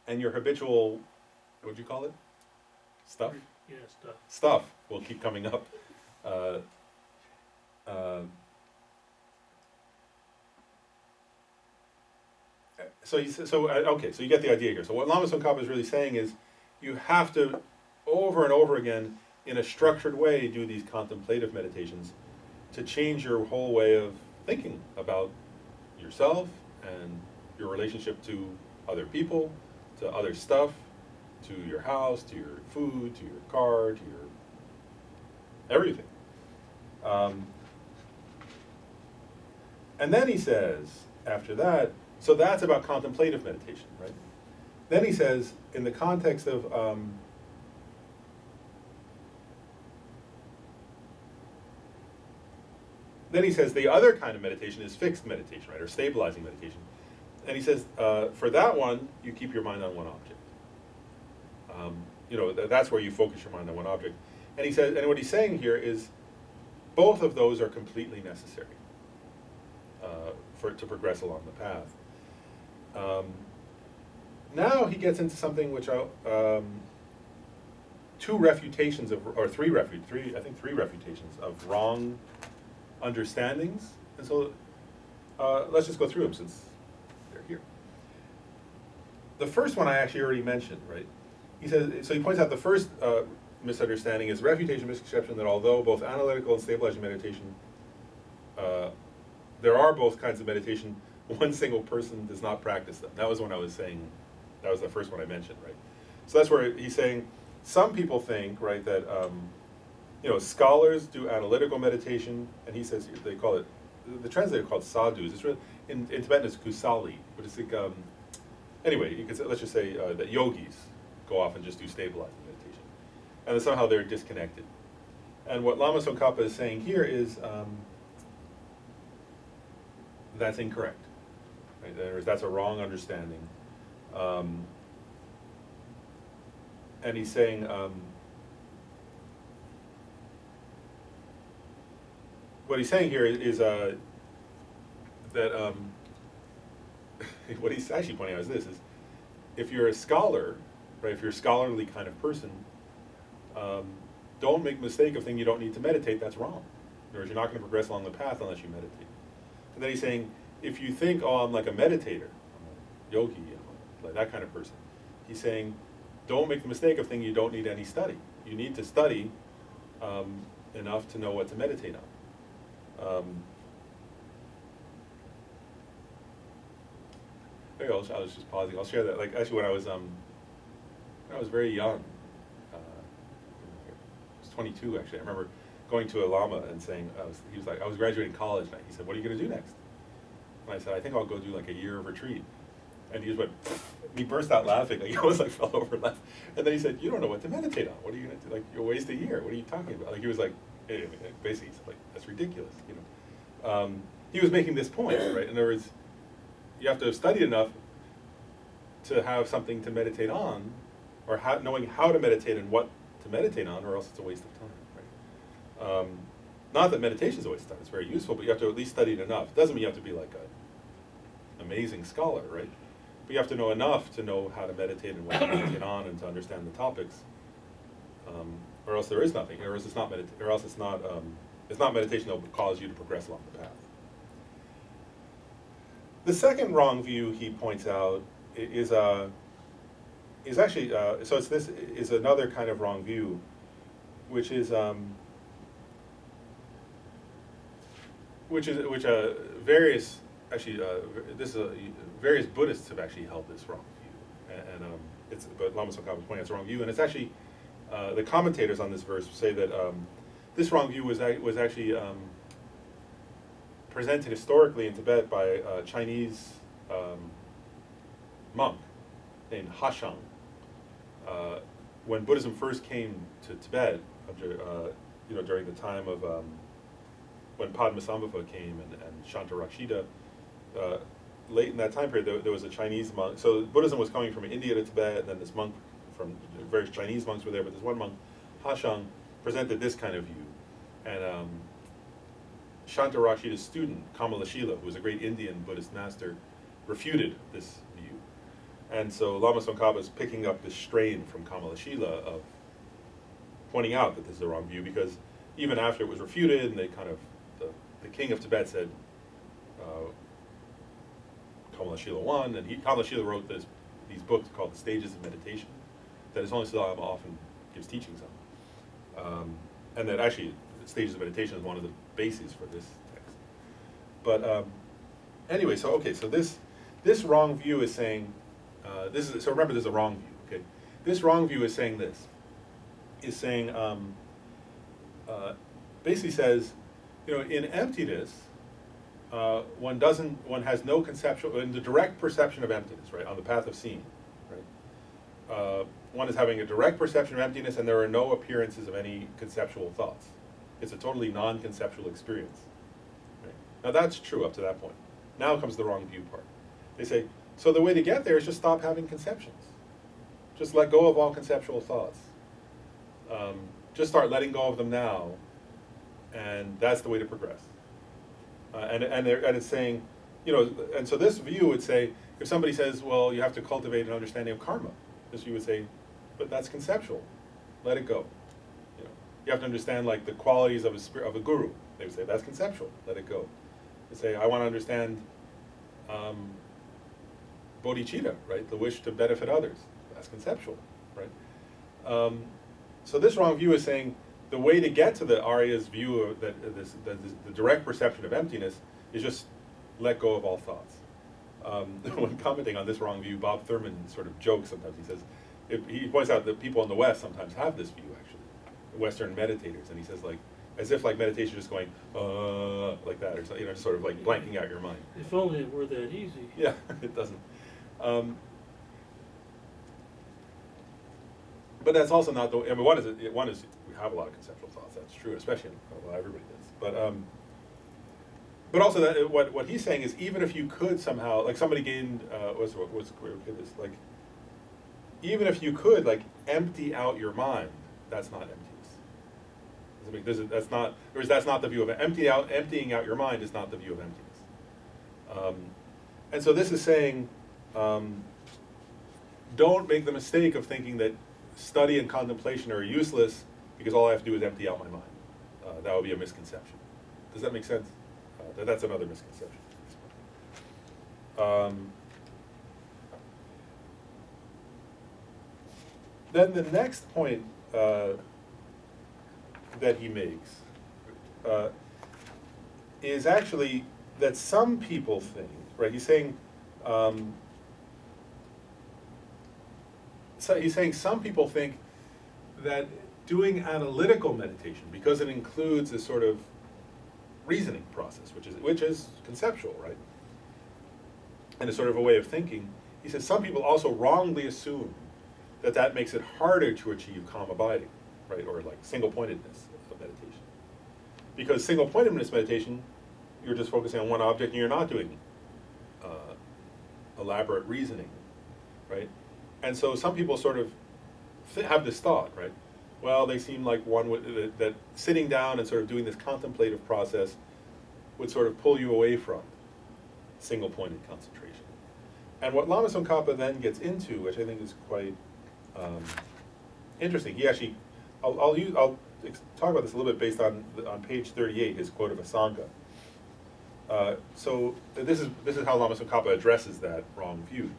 And your habitual, what do you call it? Stuff? Yeah, stuff. Stuff will keep coming up. So you get the idea here. So what Lama Tsongkhapa is really saying is, you have to, over and over again, in a structured way, do these contemplative meditations to change your whole way of thinking about yourself and your relationship to other people, to other stuff, to your house, to your food, to your car, to your everything. And then he says, after that, so that's about contemplative meditation, right? Then he says, in the context of then he says the other kind of meditation is fixed meditation, right, or stabilizing meditation. And he says, for that one, you keep your mind on one object. That's where you focus your mind on one object. And he says, and what he's saying here is, both of those are completely necessary to progress along the path. Now he gets into something which three refutations of wrong understandings. And so let's just go through them since they're here. The first one I actually already mentioned, right? He says, so he points out the first misunderstanding is refutation, misconception that although both analytical and stabilizing meditation, there are both kinds of meditation, one single person does not practice them. That was when I was saying, that was the first one I mentioned, right? So that's where he's saying, some people think, right, that, scholars do analytical meditation, and he says they call it the translator called sadhus. It's really, in Tibetan it's kusali, but it's like, anyway, you could say, let's just say that yogis go off and just do stabilizing meditation. And then somehow they're disconnected. And what Lama Tsongkhapa is saying here is that's incorrect. Right? That's a wrong understanding. And he's saying, what he's saying here is that what he's actually pointing out is this: is if you're a scholar, right? If you're a scholarly kind of person, don't make the mistake of thinking you don't need to meditate. That's wrong. In other words, you're not going to progress along the path unless you meditate. And then he's saying, if you think, oh, I'm like a meditator, I'm a yogi, I'm like that kind of person, he's saying, don't make the mistake of thinking you don't need any study. You need to study enough to know what to meditate on. Maybe I was just pausing. I'll share that. Like actually, when I was very young, I was 22 actually. I remember going to a Lama and saying, he was like, I was graduating college, and he said, "What are you going to do next?" And I said, "I think I'll go do like a year of retreat." And he just went, he burst out laughing, like he almost like fell over and laughed. And then he said, "You don't know what to meditate on. What are you going to do? Like, you'll waste a year. What are you talking about?" Like he was like, basically, he's like, "That's ridiculous," you know. He was making this point, right? In other words, you have to have studied enough to have something to meditate on, or knowing how to meditate and what to meditate on, or else it's a waste of time, right? Not that meditation is a waste of time, it's very useful, but you have to at least study it enough. It doesn't mean you have to be like an amazing scholar, right? But you have to know enough to know how to meditate and what to meditate on and to understand the topics, or else there is nothing, or else it's not it's not meditation that will cause you to progress along the path. The second wrong view he points out is actually so it's this is another kind of wrong view, which various actually various Buddhists have actually held this wrong view, and but Lama Tsongkhapa is pointing out it's a wrong view, and it's actually the commentators on this verse say that this wrong view was actually presented historically in Tibet by a Chinese monk named Hashang. When Buddhism first came to Tibet, during the time of when Padmasambhava came and Shantarakshita, late in that time period, there was a Chinese monk. So Buddhism was coming from India to Tibet, and then this monk from various Chinese monks were there, but this one monk, Hashang, presented this kind of view, and Shantarakshita's student, Kamalashila, who was a great Indian Buddhist master, refuted this view. And so Lama Tsongkhapa is picking up this strain from Kamalashila of pointing out that this is the wrong view, because even after it was refuted, and they kind of, the king of Tibet said, Kamalashila won, and Kamalashila wrote these books called The Stages of Meditation, that His Holiness Lama often gives teachings on. And that actually, Stages of Meditation is one of the bases for this text. But anyway, so this wrong view is saying, so remember there's a wrong view, okay? This wrong view is saying this, basically says, in emptiness, one has no conceptual, in the direct perception of emptiness, right, on the path of seeing, right? One is having a direct perception of emptiness, and there are no appearances of any conceptual thoughts. It's a totally non-conceptual experience. Right? Now that's true up to that point. Now comes the wrong view part. They say, so the way to get there is just stop having conceptions. Just let go of all conceptual thoughts. Just start letting go of them now, and that's the way to progress. And it's saying, and so this view would say, if somebody says, well, you have to cultivate an understanding of karma, this view would say, but that's conceptual. Let it go. You have to understand like the qualities of a guru. They would say that's conceptual. Let it go. They say I want to understand bodhicitta, right? The wish to benefit others. That's conceptual, right? So this wrong view is saying the way to get to the Arya's view of the direct perception of emptiness is just let go of all thoughts. When commenting on this wrong view, Bob Thurman sort of jokes sometimes. He says he points out that people in the West sometimes have this view actually. Western meditators, and he says like as if like meditation is just going, like that, or something, just sort of like blanking out your mind. If only it were that easy. Yeah, it doesn't. But that's also not the, I mean, one is we have a lot of conceptual thoughts, that's true, especially, well, everybody does. But also that, what he's saying is, even if you could somehow, like somebody gained, what's this, like, even if you could, like, empty out your mind, that's not emptiness. That's not the view of it. Emptying out your mind is not the view of emptiness. And so this is saying, don't make the mistake of thinking that study and contemplation are useless because all I have to do is empty out my mind. That would be a misconception. Does that make sense? That's another misconception. Then the next point that he makes is actually that some people think, right? He's saying some people think that doing analytical meditation, because it includes a sort of reasoning process, which is conceptual, right? And a sort of a way of thinking. He says some people also wrongly assume that makes it harder to achieve calm abiding, right? Or like single-pointedness of meditation. Because single-pointedness meditation, you're just focusing on one object and you're not doing elaborate reasoning, right? And so some people sort of have this thought, right? Well, they seem like that sitting down and sort of doing this contemplative process would sort of pull you away from single-pointed concentration. And what Lama Tsongkhapa then gets into, which I think is quite interesting, he actually, I'll talk about this a little bit based on page 38, his quote of Asanga. So this is how Lama Tsongkhapa addresses that wrong view.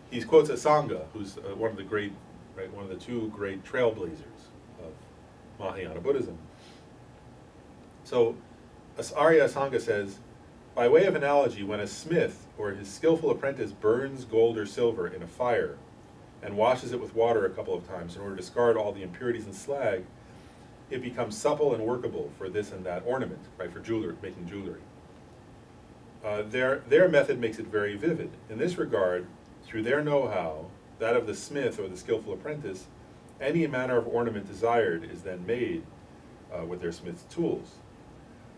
He quotes Asanga, who's one of the two great trailblazers of Mahayana Buddhism. So Arya Asanga says, by way of analogy, when a smith or his skillful apprentice burns gold or silver in a fire and washes it with water a couple of times in order to discard all the impurities and slag, it becomes supple and workable for this and that ornament, right, for making jewelry. Their method makes it very vivid. In this regard, through their know-how, that of the smith or the skillful apprentice, any manner of ornament desired is then made with their smith's tools.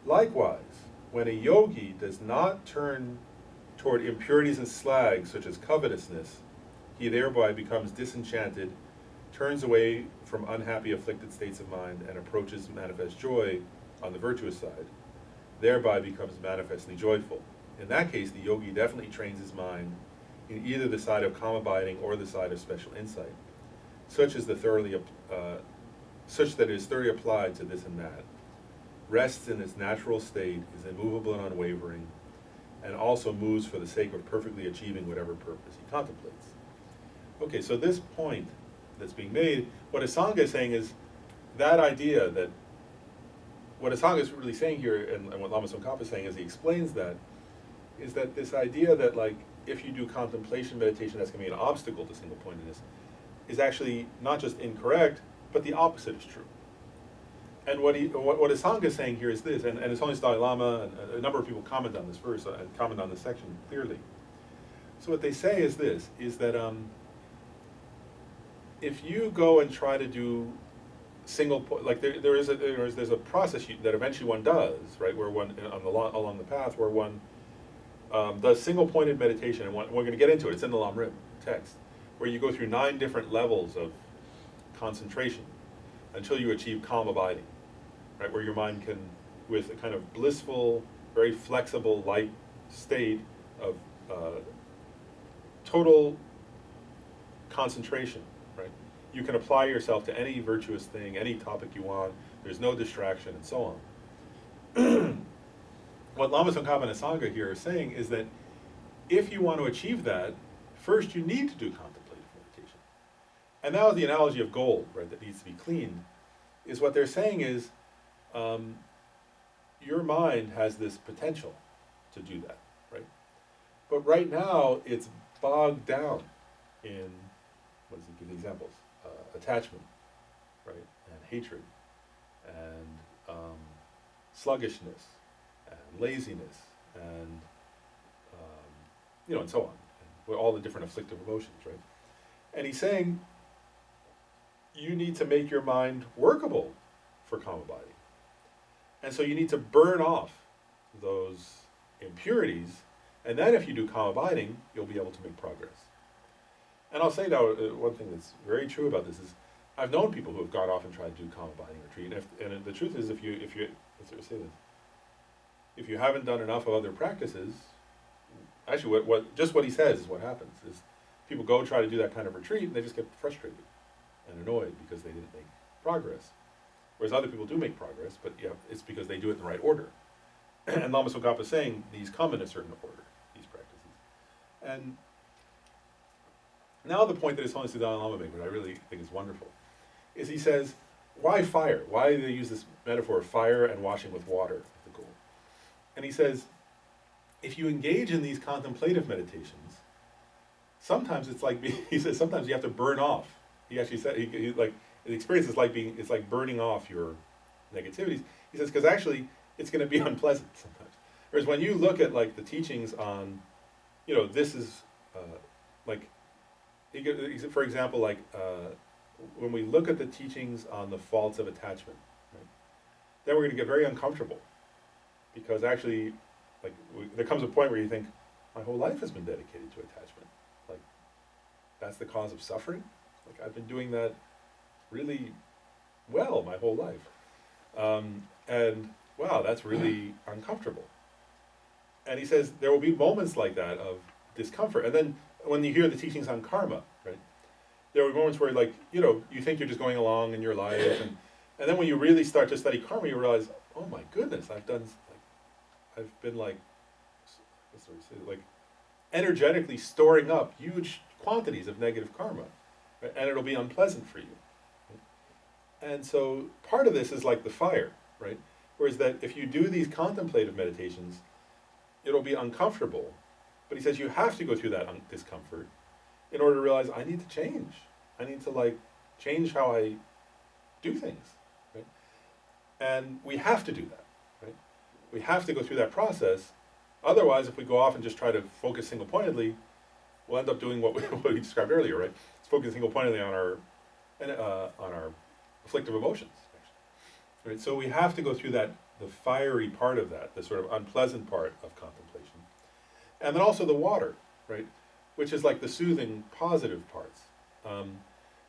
Likewise, when a yogi does not turn toward impurities and slag, such as covetousness, he thereby becomes disenchanted, turns away from unhappy afflicted states of mind, and approaches manifest joy on the virtuous side, thereby becomes manifestly joyful. In that case, the yogi definitely trains his mind in either the side of calm abiding or the side of special insight, such that it is thoroughly applied to this and that, rests in its natural state, is immovable and unwavering, and also moves for the sake of perfectly achieving whatever purpose he contemplates. Okay, so this point that's being made, what Asanga is saying is that idea that, what Asanga is really saying here, and what Lama Tsongkhapa is saying as he explains that, is that this idea that, like, if you do contemplation meditation, that's going to be an obstacle to single-pointedness, is actually not just incorrect, but the opposite is true. And what Asanga is saying here is this, and it's only Dalai Lama, and a number of people comment on this verse, and comment on this section clearly. So what they say is this, is that if you go and try to do there's a process that eventually one does, right, where one, along the path, where one does single-pointed meditation, and we're going to get into it, it's in the Lam Rim text, where you go through 9 different levels of concentration until you achieve calm abiding, right, where your mind can, with a kind of blissful, very flexible, light state of total concentration, right, you can apply yourself to any virtuous thing, any topic you want, there's no distraction, and so on. What Lama Tsongkhapa and Asanga here are saying is that if you want to achieve that, first you need to do contemplative meditation. And now the analogy of gold, right, that needs to be cleaned, is what they're saying is your mind has this potential to do that, right? But right now it's bogged down in, what does he give examples? Attachment, right, and hatred, and sluggishness and laziness and and so on, and with all the different afflictive emotions, right? And he's saying you need to make your mind workable for calm abiding. And so you need to burn off those impurities, and then if you do calm abiding, you'll be able to make progress. And I'll say now, one thing that's very true about this is, I've known people who have gone off and tried to do calm abiding retreat, and the truth is, if you let's sort of say this, if you haven't done enough of other practices, actually, what he says is what happens is, people go try to do that kind of retreat, and they just get frustrated and annoyed because they didn't make progress. Whereas other people do make progress, but it's because they do it in the right order. And Lama Tsongkhapa is saying these come in a certain order, these practices. And now the point that His Holiness the Dalai Lama made, which I really think is wonderful, is he says, why fire? Why do they use this metaphor of fire and washing with water as the goal? And he says, if you engage in these contemplative meditations, sometimes it's like, he says, sometimes you have to burn off. He actually said, the experience is it's like burning off your negativities. He says, because actually, it's going to be unpleasant sometimes. Whereas when you look at like the teachings on, this is for example, when we look at the teachings on the faults of attachment, right, then we're going to get very uncomfortable, because actually, there comes a point where you think, my whole life has been dedicated to attachment. Like, that's the cause of suffering. Like, I've been doing that really well my whole life. And wow, that's really uncomfortable. And he says there will be moments like that of discomfort. And then when you hear the teachings on karma, right, there will be moments where you think you're just going along in your life, and then when you really start to study karma, you realize, oh my goodness, I've been energetically storing up huge quantities of negative karma, right? And it'll be unpleasant for you. Right? And so part of this is like the fire, right? Whereas that if you do these contemplative meditations, it'll be uncomfortable. But he says you have to go through that discomfort in order to realize, I need to change. I need to change how I do things, right? And we have to do that, right? We have to go through that process. Otherwise, if we go off and just try to focus single-pointedly, we'll end up doing what we described earlier, right? It's focusing single-pointedly on our afflictive emotions. Right? So we have to go through the fiery part of that, the sort of unpleasant part of contemplation. And then also the water, right? Which is like the soothing, positive parts.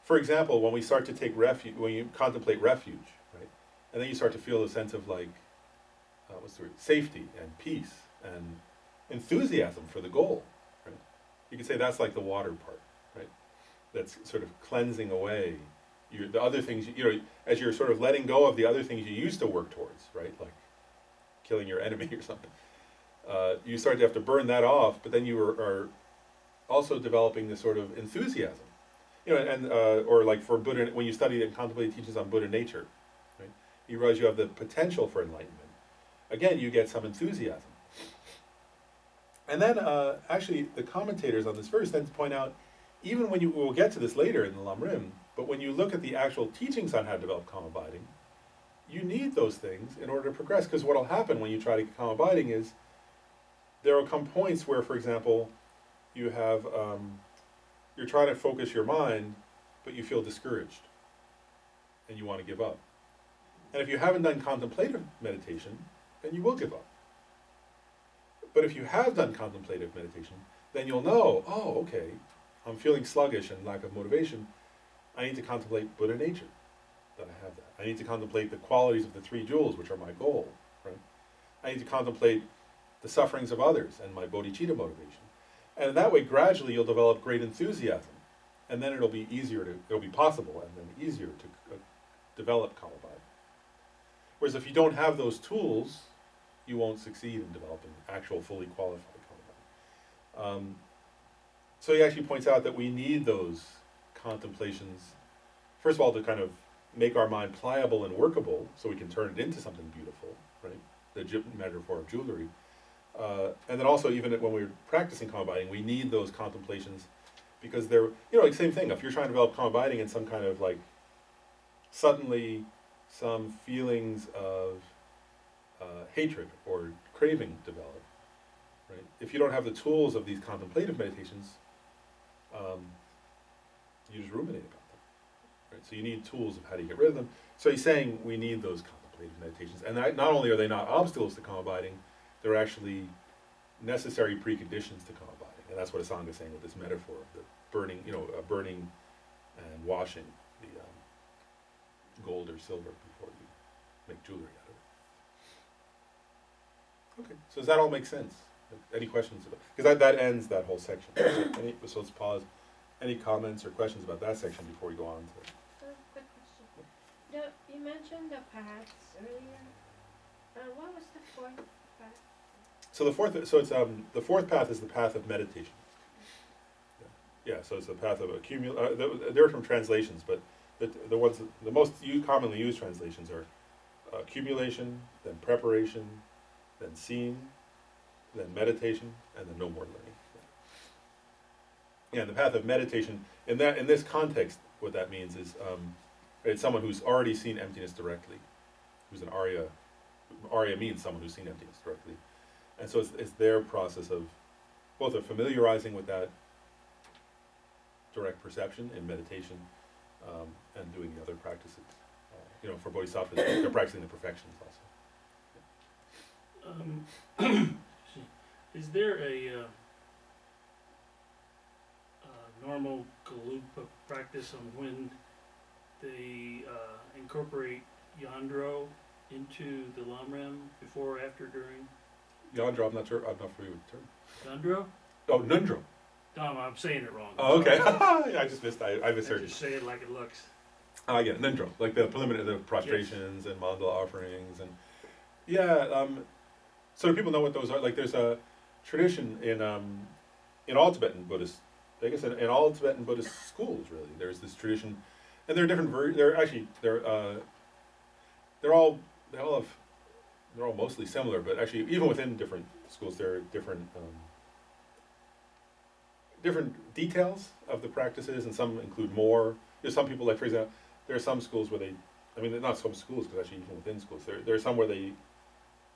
For example, when we start to take refuge, when you contemplate refuge, right? And then you start to feel a sense of safety and peace and enthusiasm for the goal, right? You could say that's like the water part, right? That's sort of cleansing away the other things, as you're sort of letting go of the other things you used to work towards, right? Like killing your enemy or something. You start to have to burn that off, but then you are also developing this sort of enthusiasm. Or like for Buddha, when you study and contemplate teachings on Buddha nature, right? You realize you have the potential for enlightenment. Again, you get some enthusiasm. And then actually the commentators on this verse then point out, even when we'll get to this later in the Lamrim, but when you look at the actual teachings on how to develop calm abiding, you need those things in order to progress, because what will happen when you try to get calm abiding is there will come points where, for example, you have you're trying to focus your mind, but you feel discouraged and you want to give up. And if you haven't done contemplative meditation, then you will give up. But if you have done contemplative meditation, then you'll know, oh, okay, I'm feeling sluggish and lack of motivation. I need to contemplate Buddha nature, that I have that. I need to contemplate the qualities of the three jewels, which are my goal, right? I need to contemplate the sufferings of others and my bodhicitta motivation. And in that way, gradually, you'll develop great enthusiasm. And then it'll be possible and then easier to develop calm abiding. Whereas if you don't have those tools, you won't succeed in developing actual fully qualified calm abiding. So he actually points out that we need those contemplations, first of all, to kind of make our mind pliable and workable so we can turn it into something beautiful, right? The metaphor of jewelry. And then also, even when we're practicing calm abiding, we need those contemplations because they're, same thing. If you're trying to develop calm abiding and some kind of suddenly some feelings of hatred or craving develop, right? If you don't have the tools of these contemplative meditations, you just ruminate about them, right? So you need tools of how to get rid of them. So he's saying we need those contemplative meditations, and not only are they not obstacles to calm abiding, they're actually necessary preconditions to calm abiding, and that's what Asanga is saying with this metaphor of the burning, burning and washing the gold or silver before you make jewelry out of it. Okay, so does that all make sense? Any questions about? Because that ends that whole section. So let's pause. Any comments or questions about that section before we go on to? Quick question. You mentioned the paths earlier. What was the fourth path? So the fourth path is the path of meditation. Yeah, so it's the path of there are some translations, but the ones the most commonly used translations are accumulation, then preparation, then seeing, then meditation, and then no more learning. Yeah, the path of meditation in this context, what that means is it's someone who's already seen emptiness directly, who's an Arya. Arya means someone who's seen emptiness directly, and so it's their process of both of familiarizing with that direct perception in meditation, and doing the other practices. For bodhisattvas, they're practicing the perfections also. Is there a normal Galupa practice on when they incorporate Yandro into the Lamrim before, after, during? Yandro, I'm not familiar with the term. Yandro? Oh, Nundro. No, I'm saying it wrong. Oh, okay. Sorry. I just missed. I misheard I you. just say it like it looks. Yeah, Nundro, like the preliminary, the prostrations and mandala offerings, and so do people know what those are? Like, there's a tradition in all Tibetan Buddhist, I guess in all Tibetan Buddhist schools, really. There's this tradition, and there are different they're all mostly similar, but actually even within different schools there are different details of the practices, and some include more. There's some people, like, for example, there are some schools where not some schools, because actually even within schools, there are some where they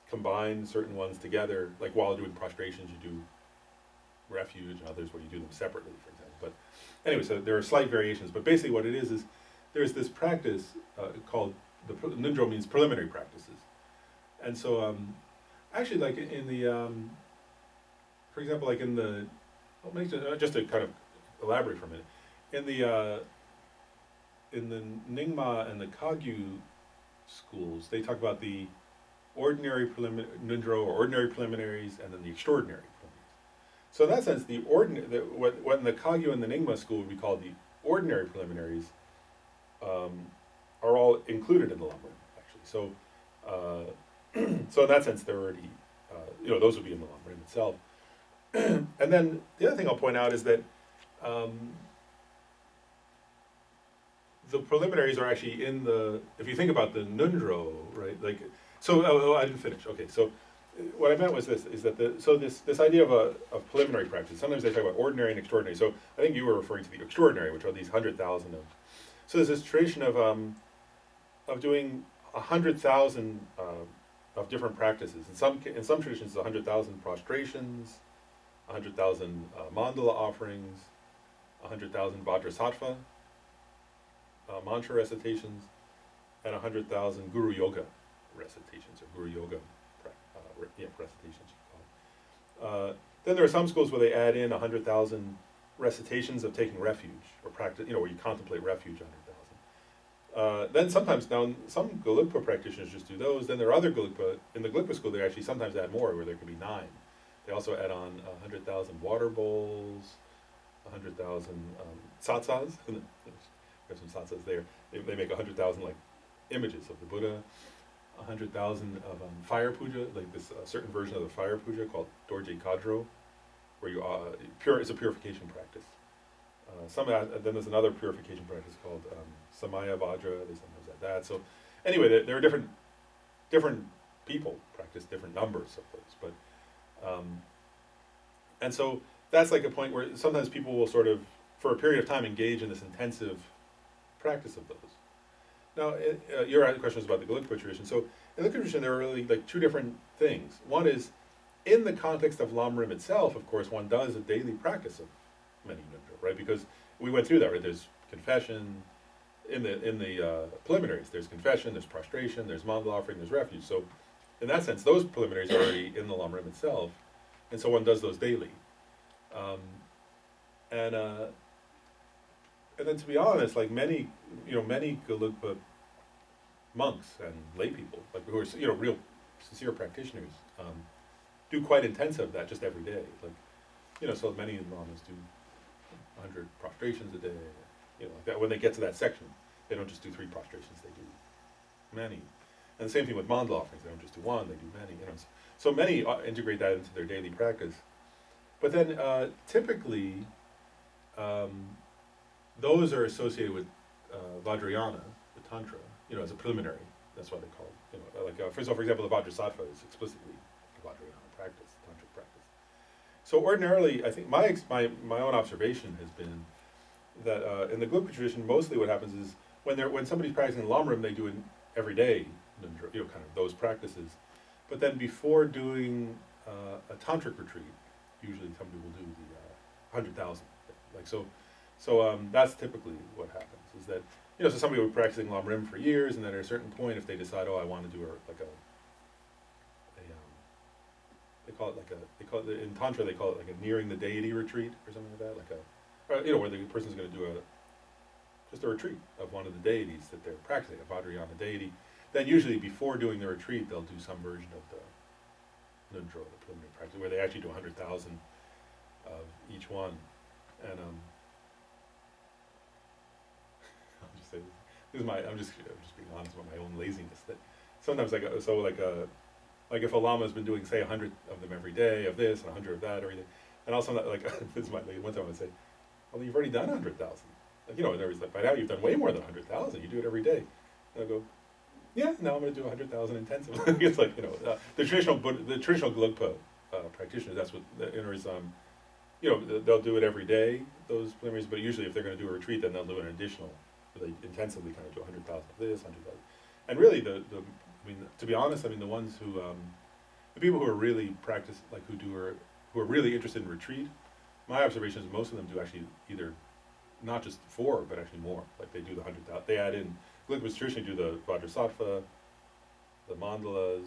combine certain ones together, like while doing prostrations you do refuge, and others where you do them separately, for example. But anyway, so there are slight variations, but basically what it is there's this practice called, Nundro means preliminary practices. And so actually, like in the, for example, like in the, just to kind of elaborate for a minute, in the Nyingma and the Kagyu schools, they talk about the ordinary Nundro, or ordinary preliminaries, and then the extraordinary preliminaries. So in that sense, what in the Kagyu and the Nyingma school would be called the ordinary preliminaries are all included in the Lamrim, actually. So so in that sense, they're already, those would be in the Lamrim itself. And then the other thing I'll point out is that the preliminaries are actually if you think about the Nundro, right? Like, so I didn't finish. Okay, so what I meant was this: is that this idea of preliminary practice. Sometimes they talk about ordinary and extraordinary. So I think you were referring to the extraordinary, which are these 100,000 of. So there's this tradition of doing 100,000 of different practices. In some traditions, it's 100,000 prostrations, 100,000 mandala offerings, 100,000 vajrasattva mantra recitations, and 100,000 guru yoga recitations, or guru yoga recitations, you call it. Then there are some schools where they add in 100,000 recitations of taking refuge, or practice, where you contemplate refuge 100,000. Then sometimes, some Gelugpa practitioners just do those. Then there are other Gelugpa, in the Gelugpa school, they actually sometimes add more, where there could be 9. They also add on 100,000 water bowls, 100,000 satsas. There's some satsas there. They make 100,000 like images of the Buddha, 100,000 of fire puja, like this certain version of the fire puja called Dorje Kadro, where it's a purification practice. Then there's another purification practice called Samaya Vajra. They sometimes add that. So anyway, there are different people practice different numbers of those, but and so that's like a point where sometimes people will sort of, for a period of time, engage in this intensive practice of those. Now, your question was about the Gelugpa tradition. So in the Gelugpa tradition, there are really like two different things. One is, in the context of Lamrim itself, of course, one does a daily practice of many nundro, right? Because we went through that, right? There's confession, in the preliminaries, there's confession, there's prostration, there's mandala offering, there's refuge. So in that sense, those preliminaries are already in the Lamrim itself, and so one does those daily. Um, and then to be honest, like many Gelugpa monks and lay people, like who are real sincere practitioners, do quite intensive that just every day. Like so many lamas do 100 prostrations a day, like that. When they get to that section, they don't just do 3 prostrations; they do many. And the same thing with mandala offerings; they don't just do one; they do many. So many integrate that into their daily practice. But then typically, those are associated with Vajrayana, the Tantra, as a preliminary. That's why they call it, for example, the Vajrasattva is explicitly a Vajrayana practice, Tantric practice. So ordinarily, I think my own observation has been that in the Gelugpa tradition, mostly what happens is when somebody's practicing Lamrim, they do it every day, kind of those practices. But then before doing a Tantric retreat, usually somebody will do the 100,000. So that's typically what happens. Is that so somebody will be practicing Lamrim for years, and then at a certain point, if they decide, I want to do they call it in Tantra they call it like a nearing the deity retreat or something like that, where the person's going to do just a retreat of one of the deities that they're practicing, a Vajrayana deity. Then usually before doing the retreat, they'll do some version of the Nundro, the preliminary practice, where they actually do 100,000 of each one. And I'll just say I'm just being honest about my own laziness. That sometimes like if a lama has been doing say 100 of them every day of this and 100 of that every day, and also this is one time I would say, well, you've already done 100,000. By now you've done way more than 100,000. You do it every day. And I go, yeah, now I'm going to do 100,000 intensively. It's like the traditional Gelugpa practitioners. That's what they'll do it every day, those preliminaries. But usually, if they're going to do a retreat, then they'll do an additional. They intensively kind of do 100,000 of this, 100,000, and really to be honest, the ones who the people who are really practice who are really interested in retreat. My observation is most of them do actually either not just 4, but actually more. Like they do the 100,000. They add in. Gelugpas traditionally do the Vajrasattva, the mandalas.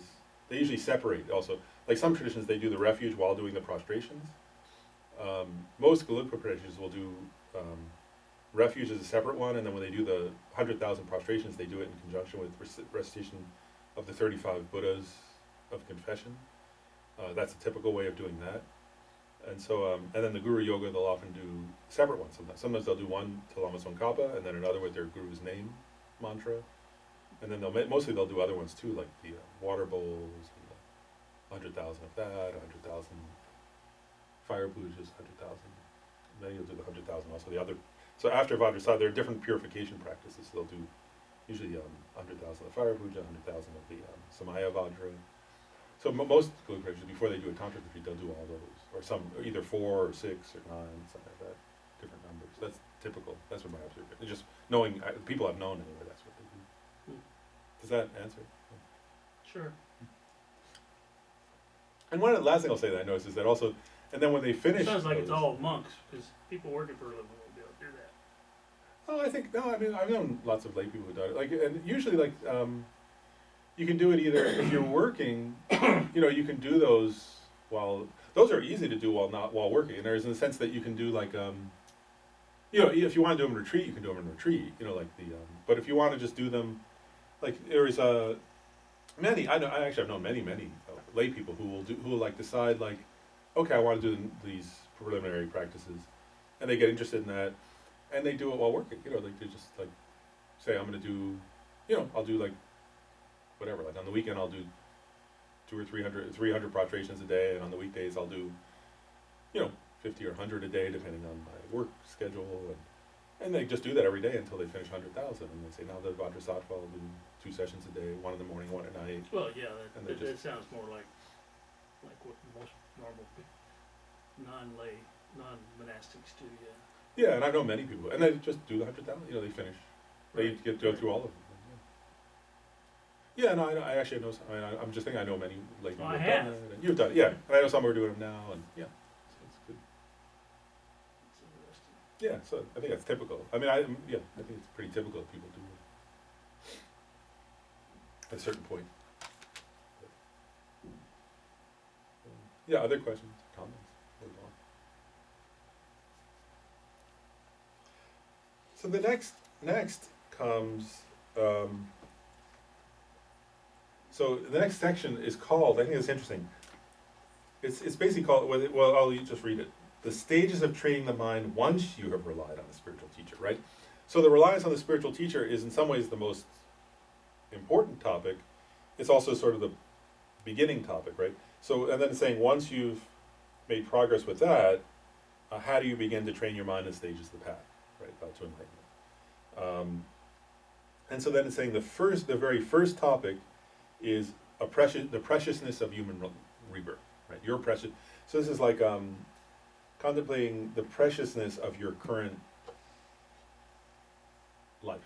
They usually separate also. Like some traditions, they do the refuge while doing the prostrations. Most Gelugpa traditions will do refuge as a separate one, and then when they do the 100,000 prostrations, they do it in conjunction with recitation of the 35 Buddhas of confession. That's a typical way of doing that. And so, and then the Guru Yoga, they'll often do separate ones sometimes. Sometimes they'll do one to Lama Tsongkhapa, and then another with their Guru's name mantra. And then mostly they'll do other ones too, like the water bowls, and the 100,000 of that, 100,000 fire pujas, 100,000. Then you'll do the 100,000 also the other. So after Vajrasattva, there are different purification practices. So they'll do usually 100,000 of the fire puja, 100,000 of the Samaya Vajra. So most Gelugpa traditions, before they do a tantric retreat, they'll do all those, or either 4 or 6 or 9, something like that, different numbers. That's typical. That's what my observation. It's just knowing people I've known anyway. That's what they do. Does that answer? Sure. And last thing I'll say that I noticed is that also, and then when they finish, It sounds like it's all monks because people working for a living won't be able to do that. Oh, I think no. I've known lots of lay people who do it. And usually you can do it either if you're working, you can do those those are easy to do while working. And there's in the sense that you can do if you want to do them in retreat, you can do them in retreat. But if you want to just do them, there's many. I've known many lay people who will decide okay, I want to do these preliminary practices, and they get interested in that, and they do it while working. They just say I'm going to do, I'll do whatever. On the weekend I'll do 200 or 300 prostrations a day, and on the weekdays I'll do 50 or 100 a day depending on my work schedule, and they just do that every day until they finish 100,000, and they say now the Vajrasattva I'll do 2 sessions a day, 1 in the morning, 1 at night. Well, yeah, that just, sounds more like what most normal non-lay, non-monastics do. Yeah. Yeah, and I know many people, and they just do the 100,000. They finish. They Right. go through all of them. Yeah, no, I actually know. I mean, I'm just thinking I know many lay people Oh, I who've done have. it, and you've done it, yeah. And I know some who are doing them now, and yeah, so it's good. It's interesting. Yeah, so I think that's typical. I mean, yeah, I think it's pretty typical that people do it at a certain point. Yeah, other questions, comments? Move on. So the next comes. So the next section is called. I think it's interesting. It's basically called. Well, I'll just read it. The stages of training the mind once you have relied on a spiritual teacher, right? So the reliance on the spiritual teacher is in some ways the most important topic. It's also sort of the beginning topic, right? So, and then it's saying once you've made progress with that, how do you begin to train your mind in stages of the path, right, to enlightenment? And so then it's saying the very first topic is the preciousness of human rebirth, right? Your precious. So this is like contemplating the preciousness of your current life.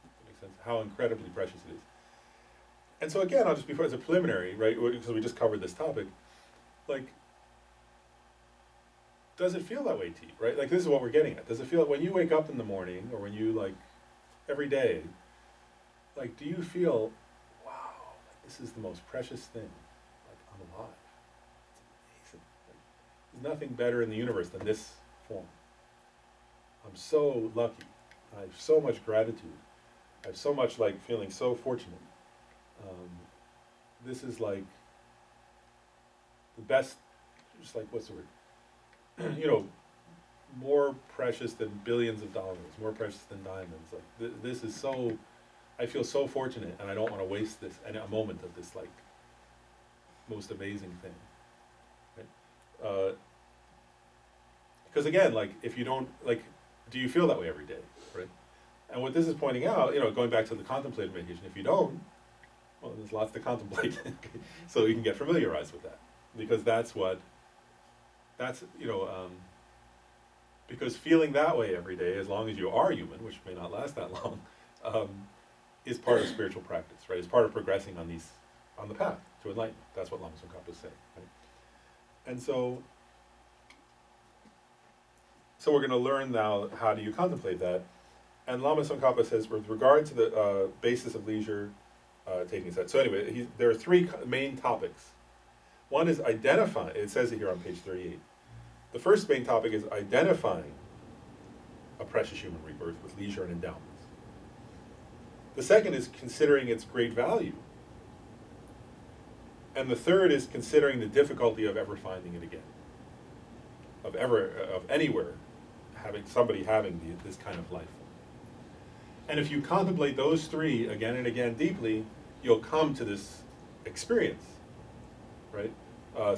That makes sense. How incredibly precious it is. And so again, I'll just before as a preliminary, right? Because we just covered this topic, like, does it feel that way to you, right? Like this is what we're getting at. Does it feel when you wake up in the morning, or when you like every day, like, do you feel, wow, like, this is the most precious thing, like I'm alive. It's amazing. Like, there's nothing better in the universe than this form. I'm so lucky. I have so much gratitude. I have so much like feeling so fortunate. This is like the best, just like, what's the word? More precious than billions of dollars, more precious than diamonds. Like this is so, I feel so fortunate, and I don't want to waste this and a moment of this like most amazing thing. Right? Because again, like if you don't like, do you feel that way every day, right? And what this is pointing out, going back to the contemplative meditation, if you don't, well, there's lots to contemplate. So you can get familiarized with that, because because feeling that way every day, as long as you are human, which may not last that long, is part of spiritual practice, right? It's part of progressing on the path to enlightenment. That's what Lama Tsongkhapa is saying, right? And so we're going to learn now how do you contemplate that. And Lama Tsongkhapa says, with regard to the basis of leisure, taking a set. So anyway, there are three main topics. One is identifying, it says it here on page 38. The first main topic is identifying a precious human rebirth with leisure and endowments. The second is considering its great value. And the third is considering the difficulty of ever finding it again. Of anywhere somebody having this kind of life. And if you contemplate those three again and again deeply, you'll come to this experience, right?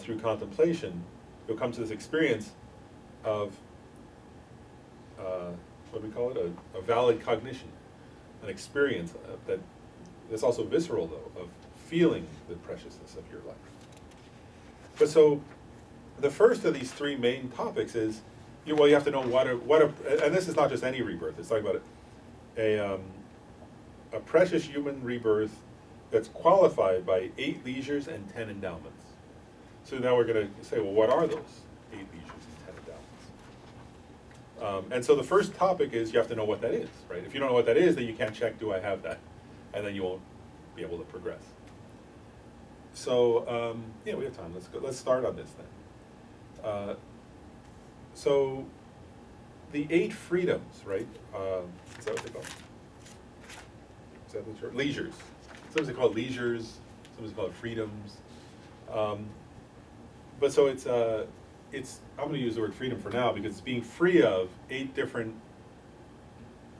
Through contemplation, you'll come to this experience of, what do we call it? A valid cognition, an experience that's also visceral, though, of feeling the preciousness of your life. But so, the first of these three main topics is, you have to know and this is not just any rebirth. It's talking about a precious human rebirth that's qualified by 8 leisures and 10 endowments. So now we're going to say, well, what are those 8 leisures and 10 endowments? And so the first topic is you have to know what that is, right? If you don't know what that is, then you can't check, do I have that? And then you won't be able to progress. So, we have time. Let's start on this then. So the 8 freedoms, right? Is that what they call? Is that the term? Leisures. Sometimes they call it leisures. Sometimes they call it freedoms. But so it's I'm going to use the word freedom for now because it's being free of 8 different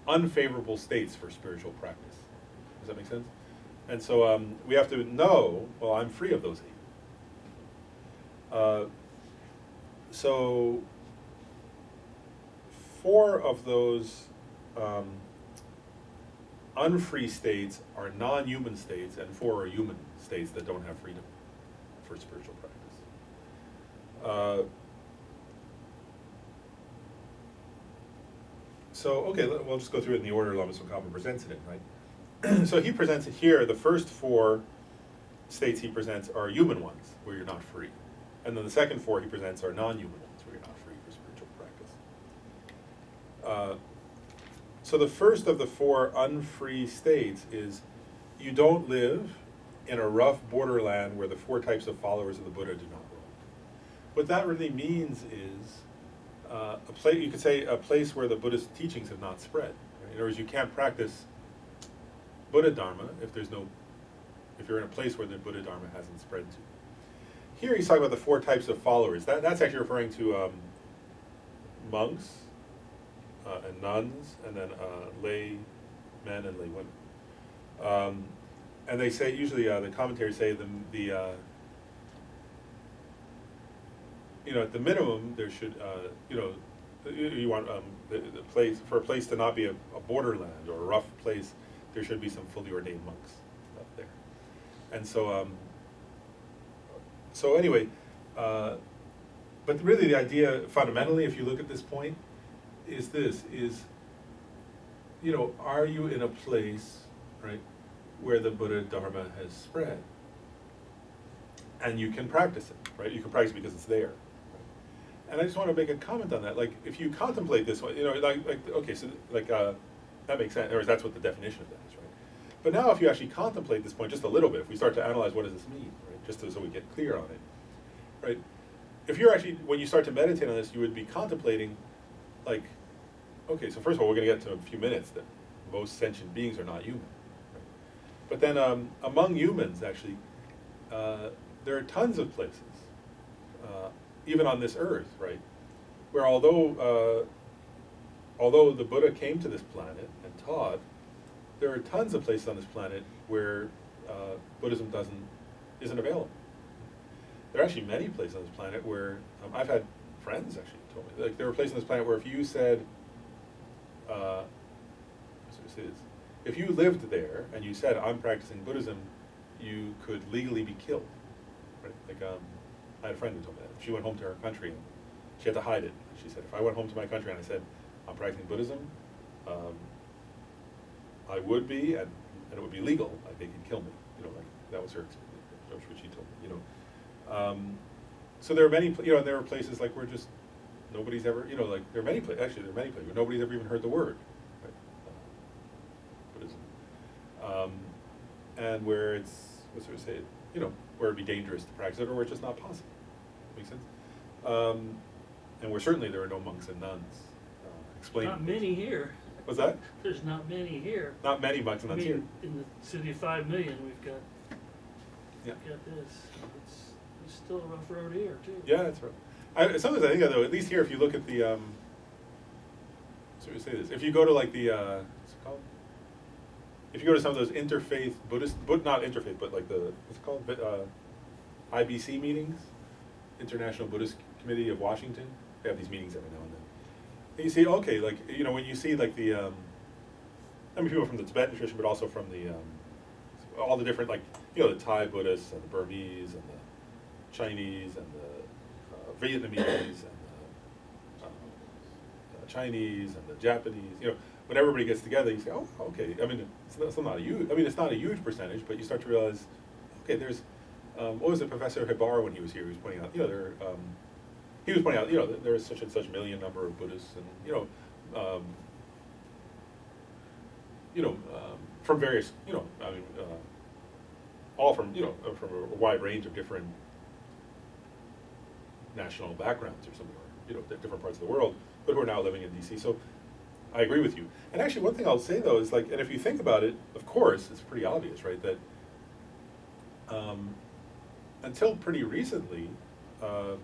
unfavorable states for spiritual practice. Does that make sense? And so we have to know, well, I'm free of those 8. So 4 of those unfree states are non-human states, and 4 are human states that don't have freedom for spiritual practice. So, okay, we'll just go through it in the order Lama Tsongkhapa presents it in, right? So he presents it here, the first four states he presents are human ones, where you're not free. And then the second four he presents are non-human ones, where you're not free for spiritual practice. So the first of the four unfree states is you don't live in a rough borderland where the four types of followers of the Buddha do not roam. What that really means is a place, you could say a place where the Buddhist teachings have not spread. Right? In other words, you can't practice Buddha Dharma if you're in a place where the Buddha Dharma hasn't spread to. Here he's talking about the four types of followers. That's actually referring to monks and nuns, and then lay men and lay women. And they say, usually the commentaries say at the minimum there should, you want the place, for a place to not be a borderland or a rough place, there should be some fully ordained monks up there. And so, anyway, but really the idea fundamentally, if you look at this point, is are you in a place, right, where the Buddha Dharma has spread? And you can practice it, right? You can practice because it's there. Right? And I just want to make a comment on that. Like, if you contemplate this one, that makes sense, or that's what the definition of that is, right? But now if you actually contemplate this point just a little bit, if we start to analyze what does this mean, right? Just so we get clear on it, right? If you're actually, when you start to meditate on this, you would be contemplating, like, okay, so first of all, we're going to get to in a few minutes that most sentient beings are not human. Right? But then among humans, actually, there are tons of places, even on this earth, right, where although the Buddha came to this planet and taught, there are tons of places on this planet where Buddhism isn't available. There are actually many places on this planet where I've had friends actually told me, like, there were places on this planet where if you said, if you lived there and you said, I'm practicing Buddhism, you could legally be killed. Right? Like, I had a friend who told me that. She went home to her country and she had to hide it. She said, if I went home to my country and I said, I'm practicing Buddhism, I would be, and it would be legal. Like, they could kill me. Like, that was her experience, which she told me. So there are many, and there are places like where just nobody's ever, like, there are many places, actually there are many places where nobody's ever even heard the word, right? Buddhism. And where it's, where it'd be dangerous to practice it, or where it's just not possible. Make sense? And where certainly there are no monks and nuns. Explain. Not many here. What's that? There's not many here. Not many monks and nuns here. In the city of 5 million, we've got this. It's still a rough road here too. Yeah, that's right. Sometimes I think though, at least here, if you look at the, if you go to like the, what's it called? If you go to some of those interfaith Buddhist, not interfaith, but like the, what's it called? IBC meetings, International Buddhist Committee of Washington. They have these meetings every now and then. And you see, okay, like, when you see like the, people from the Tibetan tradition, but also from the, all the different, like, the Thai Buddhists and the Burmese and the Chinese and the Vietnamese and the Chinese and the Japanese, when everybody gets together, you say, oh, okay. It's not a huge, it's not a huge percentage, but you start to realize, okay, there's, what was it, Professor Hibar when he was here? He was pointing out, he was pointing out, there is such and such million number of Buddhists, and from various, all from from a wide range of different national backgrounds or something, different parts of the world, but who are now living in DC. So I agree with you. And actually, one thing I'll say though is, like, and if you think about it, of course, it's pretty obvious, right, that until pretty recently, the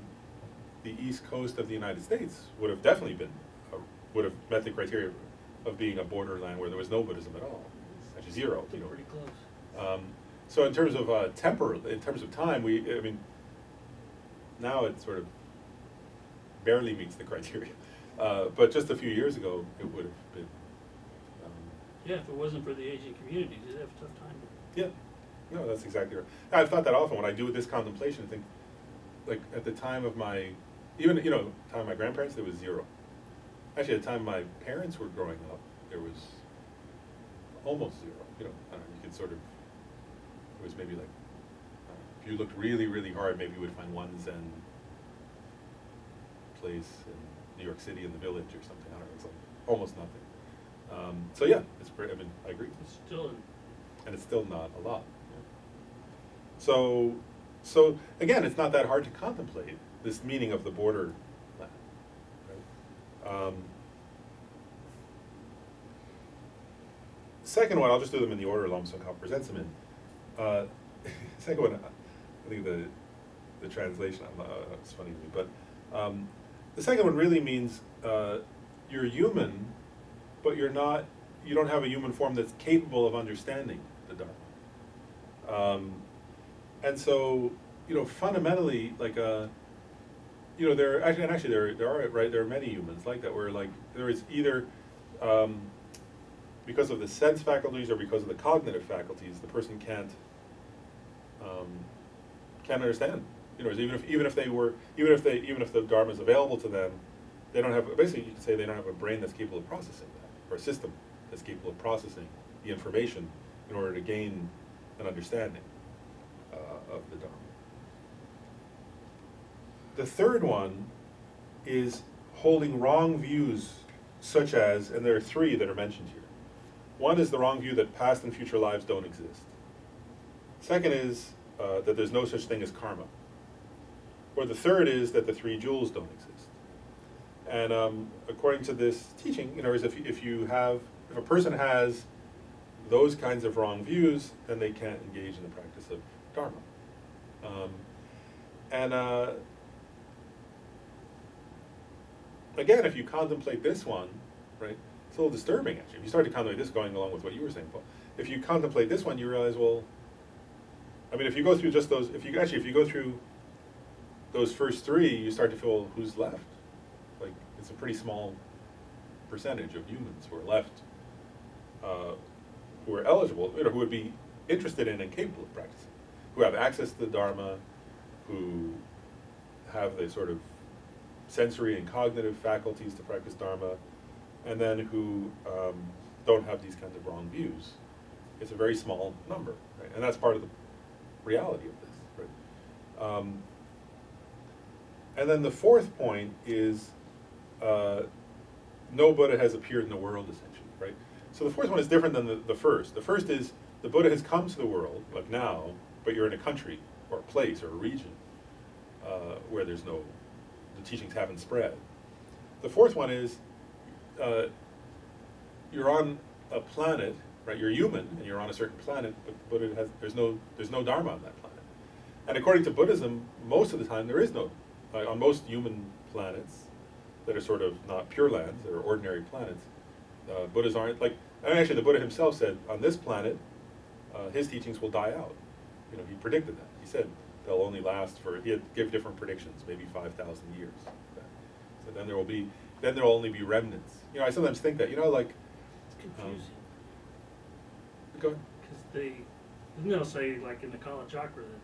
East Coast of the United States would have definitely been, would have met the criteria of being a borderland where there was no Buddhism at all, actually zero. Pretty close. So in terms of in terms of time, now it sort of barely meets the criteria. But just a few years ago, it would have been. Yeah, if it wasn't for the Asian communities, they'd have a tough time. Yeah, no, that's exactly right. I've thought that often when I do this contemplation. I think, like, at the time of my, time of my grandparents, there was zero. Actually, at the time my parents were growing up, there was almost zero. You know, I don't know, you could sort of, it was maybe like, if you looked really, really hard, maybe you would find one Zen place in New York City in the Village or something. I don't know, it's like almost nothing. So yeah, it's pretty, I mean, I agree. It's still, And it's still not a lot. So again, it's not that hard to contemplate this meaning of the border land. Right? Second one, I'll just do them in the order Lama Tsongkhapa presents them in. Second one, I think the translation, it's funny to me, but the second one really means you're human, but you don't have a human form that's capable of understanding the Dharma. And so, you know, fundamentally, like, you know, there are many humans like that, where like there is either because of the sense faculties or because of the cognitive faculties, the person can't understand. You know, even if the Dharma is available to them, they don't have, basically you could say they don't have a brain that's capable of processing that, or a system that's capable of processing the information in order to gain an understanding of the Dharma. The third one is holding wrong views, such as, and there are three that are mentioned here. One is the wrong view that past and future lives don't exist. Second is that there's no such thing as karma. Or the third is that the three jewels don't exist. And according to this teaching, you know, is if a person has those kinds of wrong views, then they can't engage in the practice of Dharma. Again, if you contemplate this one, right, it's a little disturbing actually. If you start to contemplate this, going along with what you were saying, Paul, if you contemplate this one, you realize, well, I mean, if you go through just those, if you go through those first three, you start to feel who's left. Like, it's a pretty small percentage of humans who are left, who are eligible, you know, who would be interested in and capable of practicing, who have access to the Dharma, who have the sort of sensory and cognitive faculties to practice Dharma, and then who don't have these kinds of wrong views. It's a very small number, right? And that's part of the reality of this, right? And then the fourth point is no Buddha has appeared in the world, essentially, right? So the fourth one is different than the first. The first is the Buddha has come to the world, like now, but you're in a country or a place or a region where the teachings haven't spread. The fourth one is you're on a planet, right? You're human and you're on a certain planet, but Buddha there's no Dharma on that planet. And according to Buddhism, most of the time there is no, on most human planets that are sort of not pure lands, that are ordinary planets, Buddhas aren't, like, and actually the Buddha himself said, on this planet, his teachings will die out. You know, he predicted that. He said they'll only last for, he had give different predictions, maybe 5,000 years. So then there'll only be remnants. You know, I sometimes think that, you know, like, it's confusing. Go ahead. Because they'll say, like in the Kala Chakra, that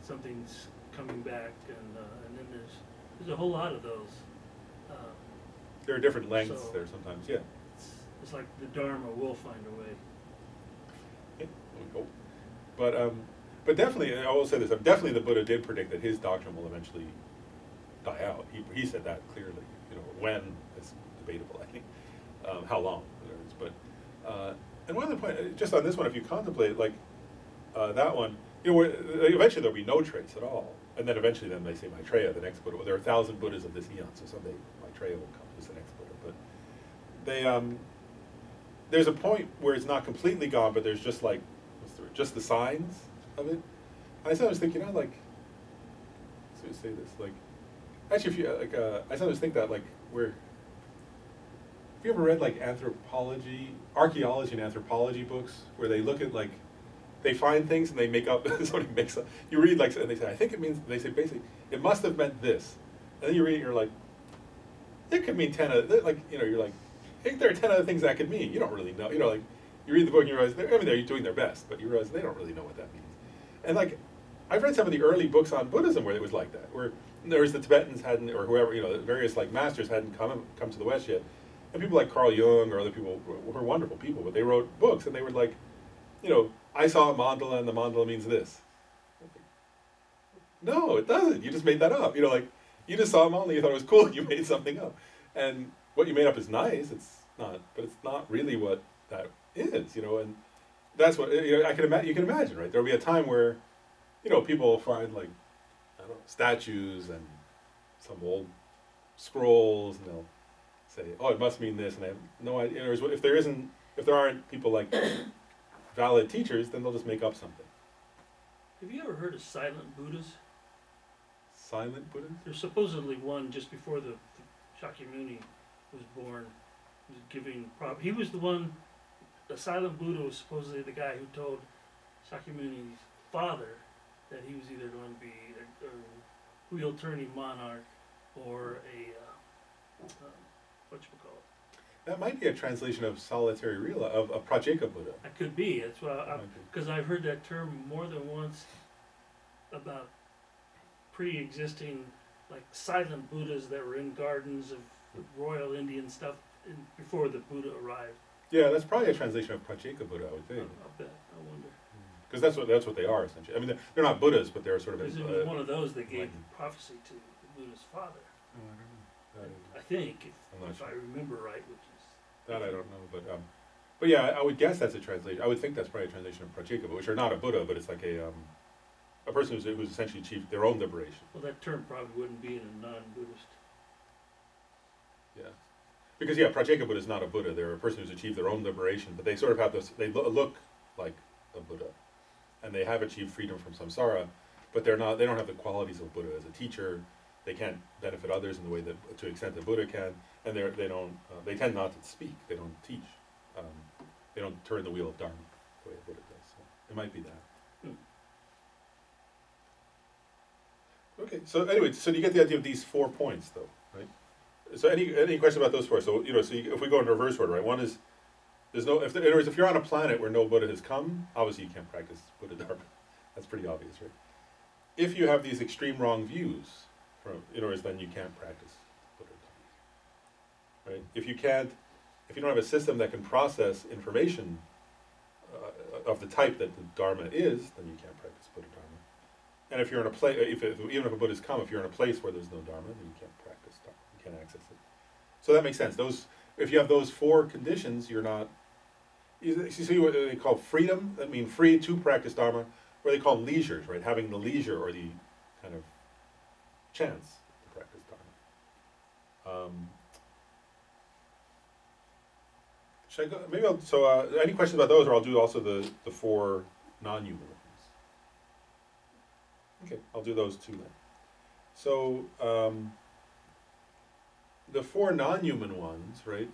something's coming back, and then there's a whole lot of those. There are different lengths So- there sometimes, yeah. It's like the Dharma will find a way. Yeah, we hope. But definitely, I will say this, definitely the Buddha did predict that his doctrine will eventually die out. He said that clearly. You know, when is debatable, I think. How long, in other words. But, and one other point, just on this one, if you contemplate, like, that one, you know, eventually there'll be no trace at all. And then eventually then they say Maitreya, the next Buddha. Well, there are 1,000 Buddhas of this eon, so someday Maitreya will come as the next Buddha. But they, there's a point where it's not completely gone, but there's just like, just the signs of it. And I sometimes think, you know, like, so to say this, like, actually, if you, like, I sometimes think that, like, have you ever read, like, archaeology and anthropology books, where they look at, like, they find things and they make up, somebody makes up, you read, like, and they say, I think it means, they say, basically, it must have meant this. And then you read it and you're like, it could mean 10 of, like, you know, you're like, I think there are 10 other things that could mean. You don't really know. You know, like, you read the book and you realize, they're doing their best, but you realize they don't really know what that means. And, like, I've read some of the early books on Buddhism where it was like that, where there was the Tibetans hadn't, or whoever, you know, various, like, masters hadn't come to the West yet. And people like Carl Jung or other people were wonderful people, but they wrote books and they were like, you know, I saw a mandala and the mandala means this. No, it doesn't. You just made that up. You know, like, you just saw a mandala, you thought it was cool, you made something up. And what you made up is nice, it's not, but it's not really what that is, you know, and that's what, you know, you can imagine, right? There'll be a time where, you know, people will find, like, I don't know, statues and some old scrolls, and they'll say, oh, it must mean this, and I have no idea. You know, if there aren't people like valid teachers, then they'll just make up something. Have you ever heard of silent Buddhas? Silent Buddha? There's supposedly one just before the Shakyamuni was born. He was giving he was the one. The silent Buddha was supposedly the guy who told Shakyamuni's father that he was either going to be a wheel-turning monarch or a whatchamacallit. That might be a translation of solitary Rila, of Pratyeka Buddha. That could be. That's why, Might be. because I've heard that term more than once about pre-existing, like silent Buddhas that were in gardens of royal Indian stuff before the Buddha arrived. Yeah, that's probably a translation of Pratyeka Buddha, I would think. I'll bet. I wonder. Because that's what they are, essentially. I mean, they're not Buddhas, but they're sort of... Because it was one of those that gave enlightened. prophecy to the Buddha's father. Oh, I don't know. I think, I'm not if sure. I remember right, which is That I don't know, but yeah, I would guess that's a translation. I would think that's probably a translation of Pratyeka, which are not a Buddha, but it's like a person who's essentially achieved their own liberation. well, that term probably wouldn't be in a non-Buddhist. Yeah, because yeah, Pratyeka Buddha is not a Buddha. They're a person who's achieved their own liberation, but they sort of have this. They look like a Buddha, and they have achieved freedom from samsara, but they're not. They don't have the qualities of Buddha as a teacher. They can't benefit others in the way that, to the extent that Buddha can, and they don't. They tend not to speak. They don't teach. They don't turn the wheel of dharma the way Buddha does. So it might be that. Okay. So anyway, so you get the idea of these 4 points, though, right? So any question about those 4? So if we go in reverse order, right? One is there's no. In other words, if you're on a planet where no Buddha has come, obviously you can't practice Buddha dharma. That's pretty obvious, right? If you have these extreme wrong views, in other words, then you can't practice Buddha dharma, right? If you don't have a system that can process information of the type that the dharma is, then you can't practice Buddha dharma. And if you're in a place, even if a Buddha's come, if you're in a place where there's no dharma, then you can't practice dharma. You can't access it. So that makes sense. If you have those 4 conditions, you're not. You see what they call freedom? That means free to practice dharma, or they call them leisures, right? Having the leisure or the kind of chance to practice dharma. Should I go? Maybe I'll. So, any questions about those, or I'll do also the 4 non-human ones. Okay, I'll do those 2 then. So, the 4 non-human ones, right,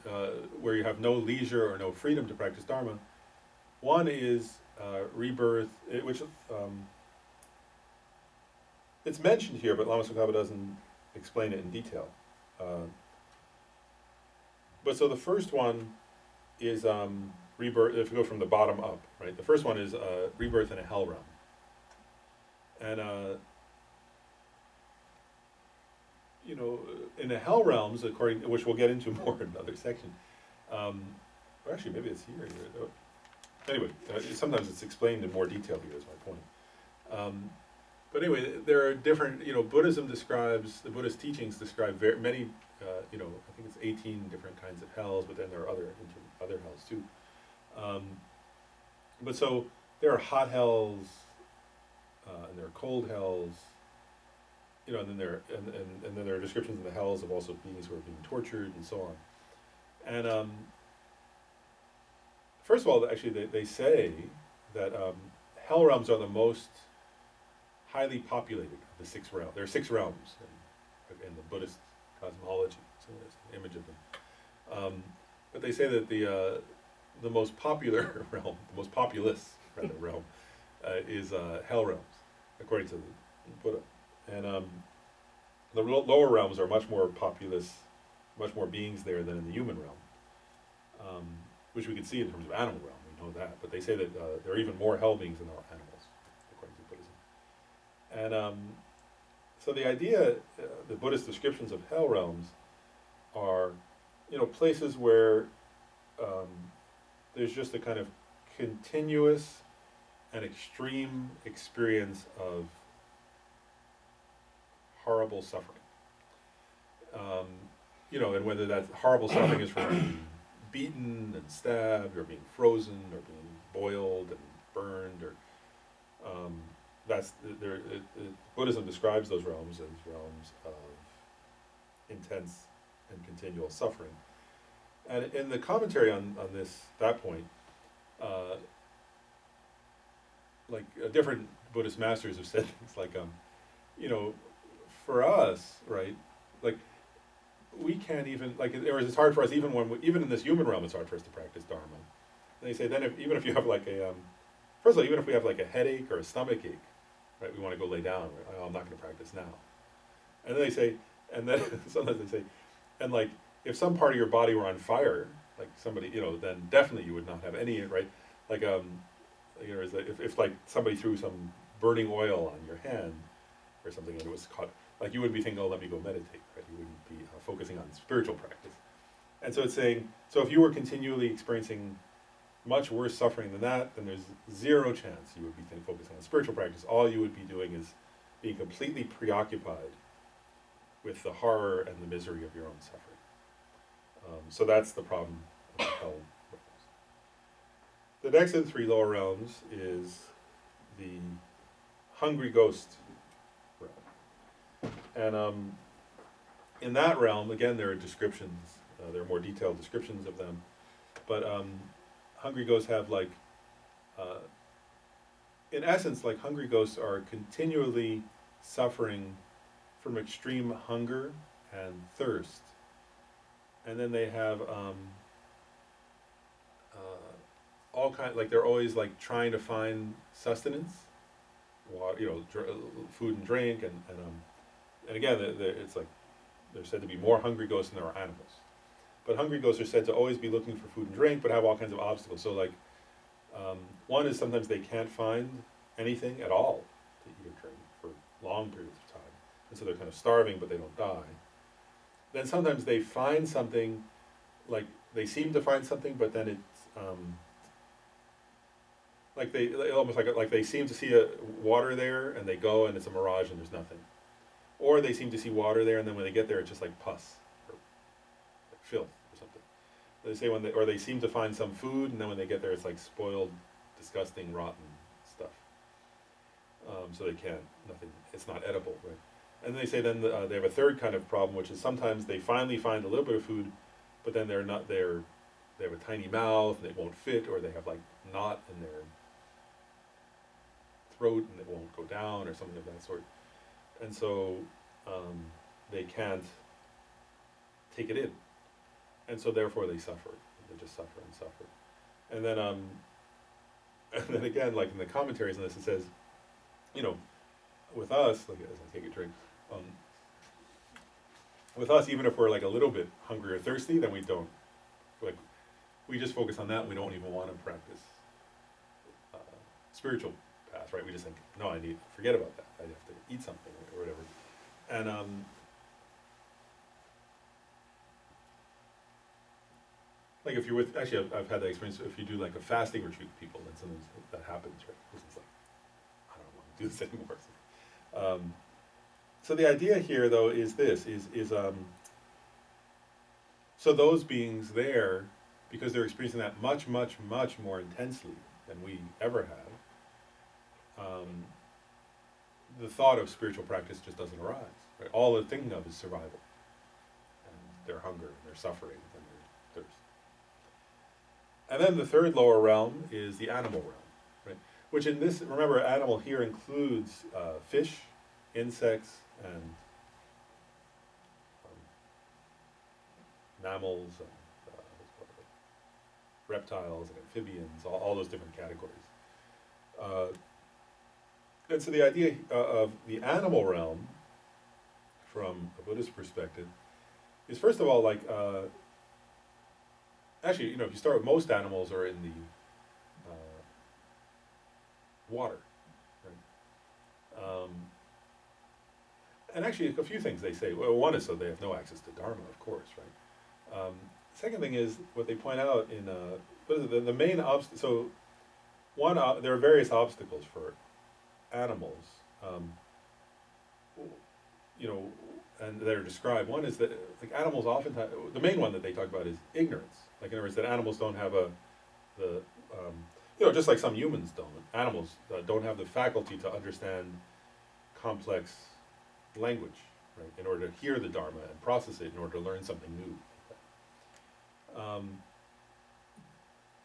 where you have no leisure or no freedom to practice dharma. One is rebirth, which it's mentioned here, but Lama Tsongkhapa doesn't explain it in detail. But so the first one is rebirth. If we go from the bottom up, right, the first one is rebirth in a hell realm, and in the hell realms, which we'll get into more in another section. Or actually, maybe it's here. Anyway, sometimes it's explained in more detail here. Is my point. But anyway, there are different. The Buddhist teachings describe many. I think it's 18 different kinds of hells, but then there are other hells too. But so there are hot hells, and there are cold hells. And then there are descriptions in the hells of also beings who are being tortured and so on. And first of all, actually, they say that hell realms are the most highly populated of the 6 realms. There are 6 realms in the Buddhist cosmology, so there's an image of them. But they say that the most popular realm, the most populous realm, is hell realms, according to the Buddha. And the lower realms are much more populous, much more beings there than in the human realm, which we can see in terms of animal realm. We know that, but they say that there are even more hell beings than there are animals, according to Buddhism. And so the idea, the Buddhist descriptions of hell realms are places where there's just a kind of continuous and extreme experience of horrible suffering. And whether that horrible suffering is from being beaten and stabbed, or being frozen, or being boiled and burned, or that's there. Buddhism describes those realms as realms of intense and continual suffering. And in the commentary on that point, different Buddhist masters have said things like, for us, right, like we can't even it's hard for us even in this human realm, it's hard for us to practice Dharma. And they say then even if you have like a first of all, even if we have like a headache or a stomach ache, right, we want to go lay down. Right? Oh, I'm not going to practice now. And then they say, and then sometimes they say, and like if some part of your body were on fire, like somebody, then definitely you would not have any, right? Like if like somebody threw some burning oil on your hand or something and it was caught, like you wouldn't be thinking, oh, let me go meditate, right? You wouldn't be focusing on spiritual practice. And so it's saying, so if you were continually experiencing much worse suffering than that, then there's zero chance you would be focusing on spiritual practice. All you would be doing is being completely preoccupied with the horror and the misery of your own suffering. So that's the problem of the hell realms. The next of the three lower realms is the hungry ghost realm. And in that realm, again, there are descriptions. There are more detailed descriptions of them. But hungry ghosts have in essence, like hungry ghosts are continually suffering from extreme hunger and thirst. And then they have all kind, like they're always like trying to find sustenance, water, food and drink, and again, it's like they're said to be more hungry ghosts than there are animals. But hungry ghosts are said to always be looking for food and drink, but have all kinds of obstacles. So like, one is sometimes they can't find anything at all to eat or drink for long periods of time. And so they're kind of starving, but they don't die. Then sometimes they find something, like they seem to find something, but then it's like they seem to see a water there, and they go and it's a mirage and there's nothing. Or they seem to see water there, and then when they get there, it's just like pus or like filth or something. They say they seem to find some food, and then when they get there, it's like spoiled, disgusting, rotten stuff. So they can't, nothing. It's not edible, right? And they say then they have a third kind of problem, which is sometimes they finally find a little bit of food, but then they have a tiny mouth and it won't fit, or they have like knot in their throat and it won't go down, or something of that sort. And so they can't take it in, and so therefore they suffer. They just suffer and suffer. And then again, like in the commentaries on this, it says, with us, like as I take a drink, with us, even if we're like a little bit hungry or thirsty, then we don't, like, we just focus on that. And we don't even want to practice spiritual path, right? We just think, no, forget about that. I have to eat something or whatever. And like if you're with, actually, I've had that experience. If you do like a fasting retreat with people, then sometimes that happens, right? The person's like, I don't want to do this anymore. So the idea here, though, is this: so those beings there, because they're experiencing that much, much, much more intensely than we ever have, the thought of spiritual practice just doesn't arise. Right? All they're thinking of is survival, and their hunger, and their suffering, and their thirst. And then the third lower realm is the animal realm, right? Which in this, remember, animal here includes fish, insects, and mammals, and reptiles, and amphibians, all those different categories. And so the idea of the animal realm, from a Buddhist perspective, is first of all like, actually, if you start with, most animals are in the water, right? And actually, a few things they say. Well, one is so they have no access to Dharma, of course, right? Second thing is what they point out in what is it, the main so one there are various obstacles for animals, you know, and that are described. One is that like animals oftentimes, the main one that they talk about is ignorance. Like in other words, that animals don't have the you know, just like some humans don't. Animals don't have the faculty to understand complex language, right? In order to hear the Dharma and process it in order to learn something new.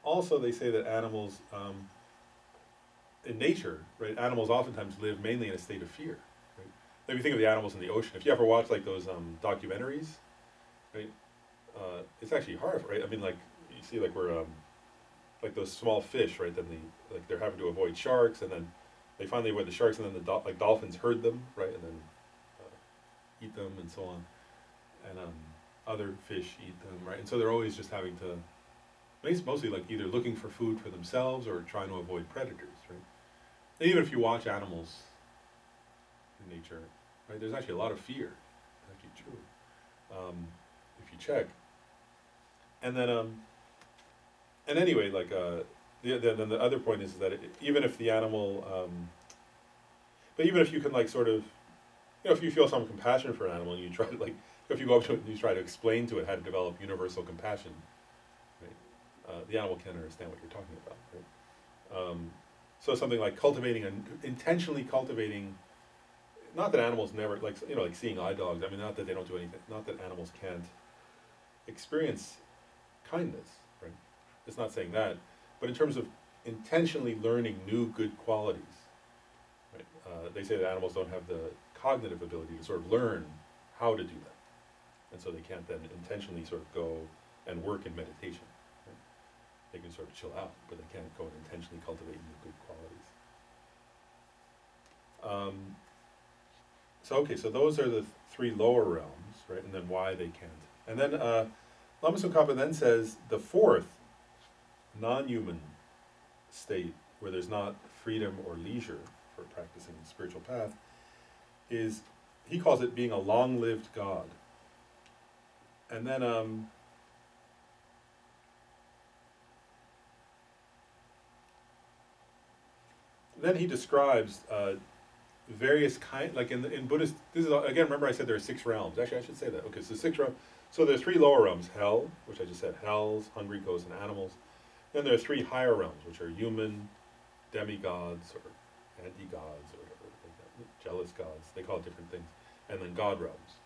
Also, they say that animals, in nature, right, animals oftentimes live mainly in a state of fear. Right? If you think of the animals in the ocean, if you ever watch like those documentaries, right, it's actually hard, right? I mean, like you see, like where like those small fish, right? Then they're having to avoid sharks, and then they finally avoid the sharks, and then like dolphins herd them, right, and then eat them, and so on, and other fish eat them, right? And so they're always just having to. It's mostly like either looking for food for themselves or trying to avoid predators, right? And even if you watch animals in nature, right, there's actually a lot of fear. That's actually true, if you check. And then, and anyway, like then the other point is that even if the animal, but even if you can like sort of, you know, if you feel some compassion for an animal, and you try to like, if you go up to it and you try to explain to it how to develop universal compassion. The animal can't understand what you're talking about, right? So something like intentionally cultivating, not that animals never, like, you know, like seeing eye dogs, I mean, not that they don't do anything, not that animals can't experience kindness, right? It's not saying that, but in terms of intentionally learning new good qualities, right? They say that animals don't have the cognitive ability to sort of learn how to do that. And so they can't then intentionally sort of go and work in meditation. They can sort of chill out, but they can't go and intentionally cultivate new good qualities. So those are the three lower realms, right? And then why they can't. And then Lama Tsongkhapa then says the fourth non-human state, where there's not freedom or leisure for practicing the spiritual path, is, he calls it being a long-lived God. And then he describes various like in Buddhist. This is again. Remember, I said there are 6 realms. Actually, I should say that. Okay, so 6 realms. So there are 3 lower realms: hell, which I just said, hells, hungry ghosts, and animals. Then there are 3 higher realms, which are human, demigods, or anti-gods, or whatever, like jealous gods. They call it different things. And then God realms.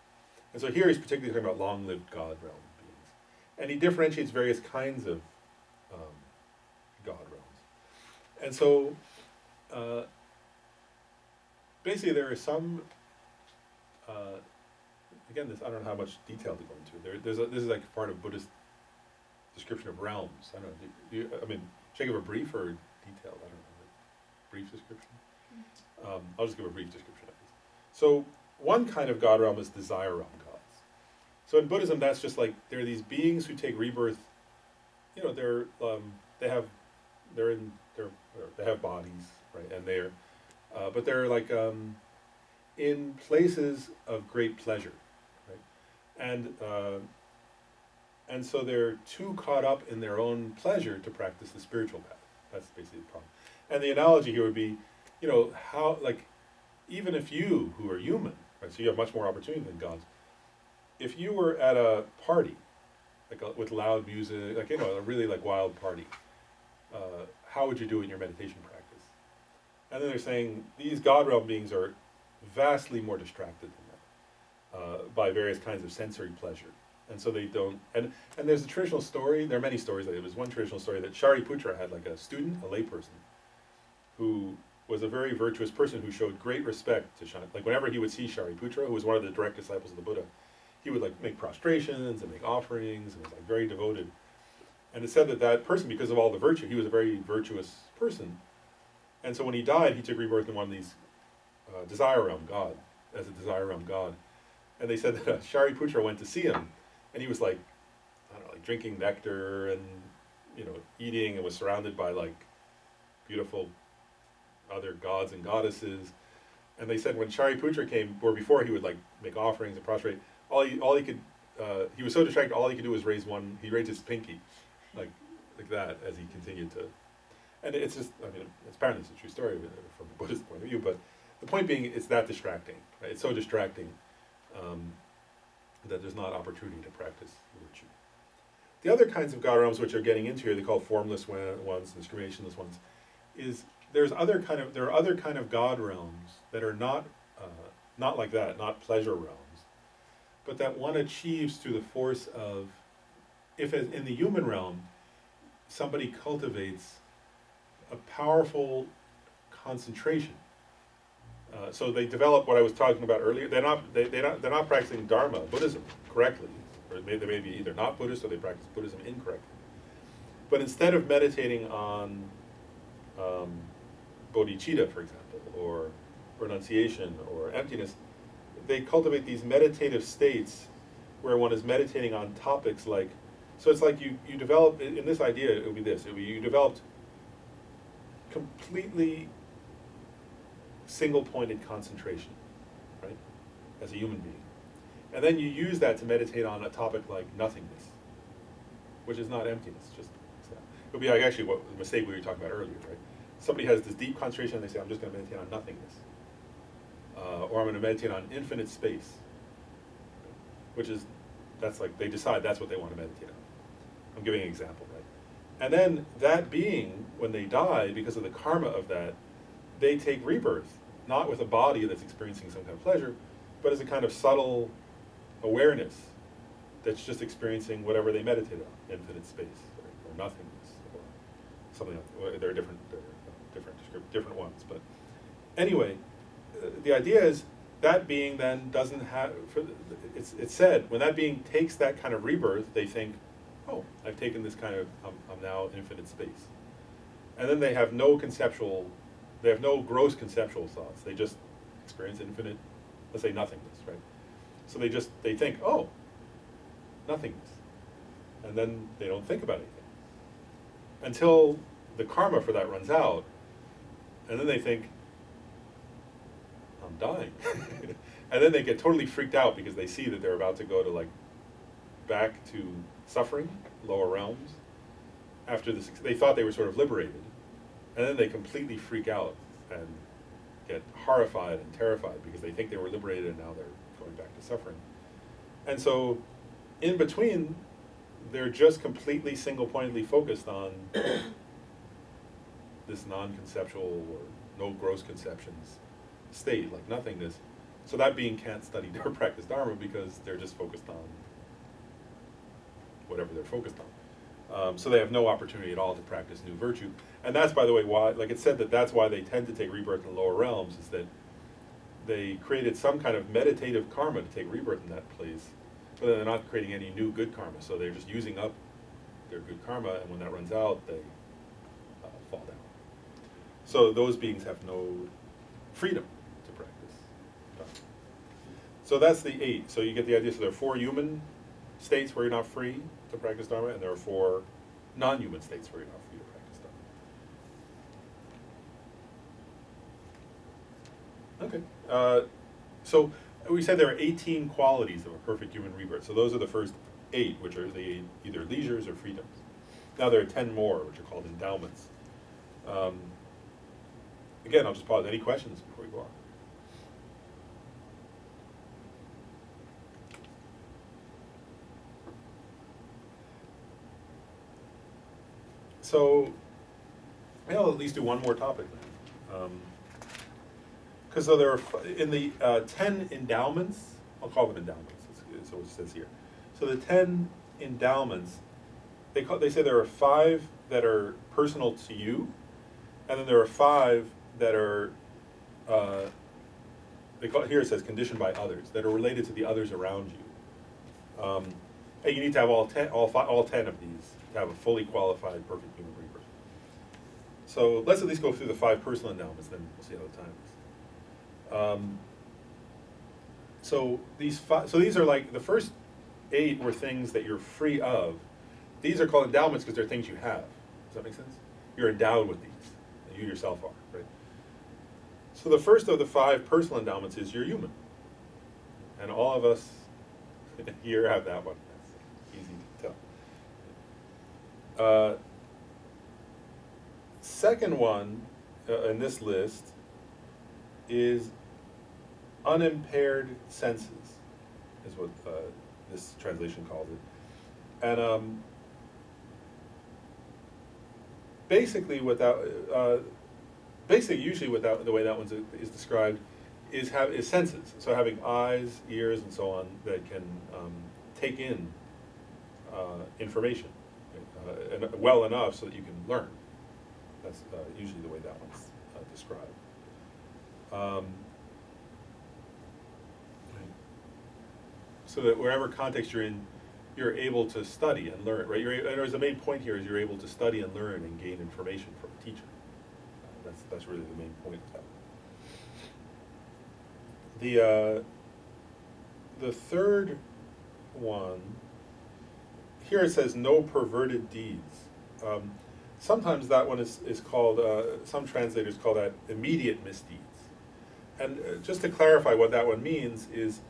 And so here he's particularly talking about long-lived God realm beings, and he differentiates various kinds of God realms. And so. Basically, there are some. Again, I don't know how much detail to go into. This is like part of Buddhist description of realms. I don't know. I mean, should I give a brief or detailed? I don't know. Like brief description. I'll just give a brief description of this. So, one kind of God realm is desire realm gods. So in Buddhism, that's just like there are these beings who take rebirth. You know, they have bodies, right, and but they're like in places of great pleasure, right, and so they're too caught up in their own pleasure to practice the spiritual path. That's basically the problem. And the analogy here would be, you know, how, like, even if you, who are human, right, so you have much more opportunity than gods, if you were at a party, like with loud music, like, you know, a really like wild party, how would you do in your meditation practice? And then they're saying these God realm beings are vastly more distracted than that by various kinds of sensory pleasure. And so they don't, and there's a traditional story, there are many stories, like, there was one traditional story that Shariputra had like a student, a layperson, who was a very virtuous person who showed great respect to Shariputra. Like whenever he would see Shariputra, who was one of the direct disciples of the Buddha, he would like make prostrations and make offerings and was like very devoted. And it said that that person, because of all the virtue, he was a very virtuous person. And so when he died, he took rebirth in one of these desire realm god, as a desire realm god. And they said that Shariputra went to see him, and he was like, I don't know, like drinking nectar and, you know, eating, and was surrounded by like beautiful other gods and goddesses. And they said when Shariputra came, or before he would like make offerings and prostrate, all he could he was so distracted, all he could do was he raised his pinky, like that, as he continued to, and it's just, I mean, it's apparently it's a true story from a Buddhist point of view, but the point being, it's that distracting, right? It's so distracting that there's not opportunity to practice virtue. The other kinds of God realms which are getting into here, they call formless ones, discriminationless ones, is there are other kind of God realms that are not like that, not pleasure realms, but that one achieves through the force of, if in the human realm, somebody cultivates a powerful concentration. So they develop what I was talking about earlier. They're not practicing Dharma, Buddhism, correctly. Or they may be either not Buddhist or they practice Buddhism incorrectly. But instead of meditating on bodhicitta, for example, or renunciation or emptiness, they cultivate these meditative states where one is meditating on topics like, so it's like you develop, in this idea, it would be this, you developed completely single-pointed concentration, right, as a human being. And then you use that to meditate on a topic like nothingness, which is not emptiness, just it would be like actually what the mistake we were talking about earlier, right? Somebody has this deep concentration and they say, I'm just going to meditate on nothingness. Or I'm going to meditate on infinite space, which is, that's like, they decide that's what they want to meditate on. I'm giving an example, right? And then that being, when they die, because of the karma of that, they take rebirth, not with a body that's experiencing some kind of pleasure, but as a kind of subtle awareness that's just experiencing whatever they meditate on, infinite space, or nothingness, or something else. There are different ones, but anyway, the idea is that being then doesn't have, it's said, when that being takes that kind of rebirth, they think, oh, I've taken this kind of, I'm now infinite space. And then they have no gross conceptual thoughts. They just experience infinite, let's say nothingness, right? So they think, oh, nothingness. And then they don't think about anything. Until the karma for that runs out, and then they think, I'm dying. And then they get totally freaked out because they see that they're about to go to back to suffering, lower realms. After this, they thought they were sort of liberated. And then they completely freak out and get horrified and terrified because they think they were liberated and now they're going back to suffering. And so, in between, they're just completely single-pointedly focused on this non-conceptual or no gross conceptions state, like nothingness. So that being can't study or practice Dharma because they're just focused on whatever they're focused on. So they have no opportunity at all to practice new virtue. And that's, by the way, why, like it said, that's why they tend to take rebirth in the lower realms, is that they created some kind of meditative karma to take rebirth in that place, but then they're not creating any new good karma, so they're just using up their good karma, and when that runs out, they fall down. So those beings have no freedom to practice Dharma. So that's the 8. So you get the idea. So there are 4 human states where you're not free to practice Dharma, and there are 4 non-human states where you're not free to practice Dharma. Okay. So we said there are 18 qualities of a perfect human rebirth. So those are the first 8, which are the either leisures or freedoms. Now there are 10 more, which are called endowments. Again, I'll just pause. Any questions before we go on? So, I'll at least do one more topic then. Because so there are, in the 10 endowments, I'll call them endowments, that's what it says here. So the 10 endowments, they say there are 5 that are personal to you, and then there are 5 that are, here it says conditioned by others, that are related to the others around you. And you need to have all 10 of these to have a fully qualified perfect human rebirth. So let's at least go through the 5 personal endowments, then we'll see how the time is. So these are like, the first 8 were things that you're free of. These are called endowments because they're things you have. Does that make sense? You're endowed with these. You yourself are, right? So the first of the 5 personal endowments is you're human. And all of us Here, have that one. That's easy to tell. Second one in this list is unimpaired senses, is what this translation calls it. And basically, usually without the way that one is described, is senses. So having eyes, ears, and so on that can take in information and well enough so that you can learn. That's usually the way that one's described. So that wherever context you're in, you're able to study and learn, right? And the main point here is you're able to study and learn and gain information from a teacher. That's really the main point of that. The third one, here it says no perverted deeds. Sometimes that one is called, some translators call that immediate misdeeds. And just to clarify what that one means is,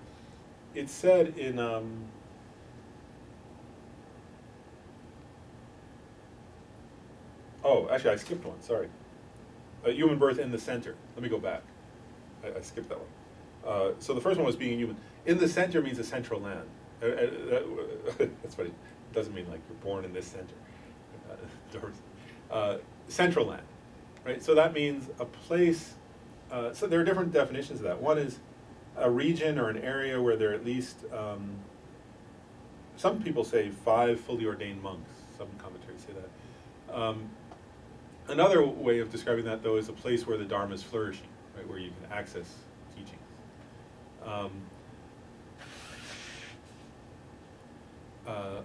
it's said in, oh, actually I skipped one, sorry. Human birth in the center. Let me go back. I skipped that one. So the first one was being human. In the center means a central land. That's funny. It doesn't mean like you're born in this center. Central land, right? So that means a place, so there are different definitions of that. One is a region or an area where there are at least, some people say 5 fully ordained monks. Some commentaries say that. Another way of describing that, though, is a place where the Dharma is flourishing, right, where you can access teachings.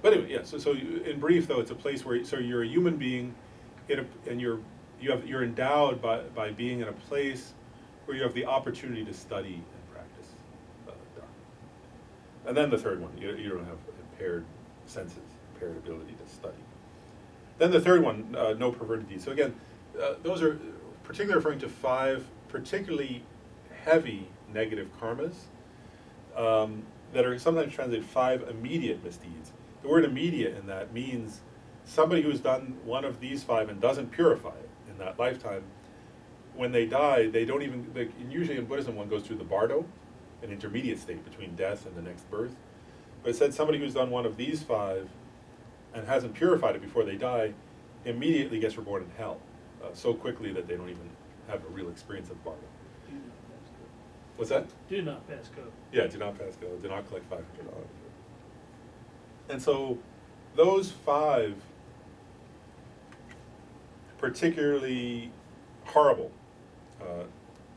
But anyway, yeah. So in brief, though, it's a place where you're a human being, and you're endowed by being in a place where you have the opportunity to study and practice Dharma. And then the third one, you don't have impaired senses, impaired ability to study. Then the third one, no perverted deeds. So again, those are particularly referring to 5 particularly heavy negative karmas that are sometimes translated 5 immediate misdeeds. The word immediate in that means somebody who's done one of these 5 and doesn't purify it in that lifetime, when they die, they don't even, usually in Buddhism one goes through the bardo, an intermediate state between death and the next birth. But it said somebody who's done one of these 5 and hasn't purified it before they die, immediately gets reborn in hell, so quickly that they don't even have a real experience of bardo. Do not pass go. What's that? Do not pass go. Yeah, do not pass go, do not collect $500. And so those 5 particularly horrible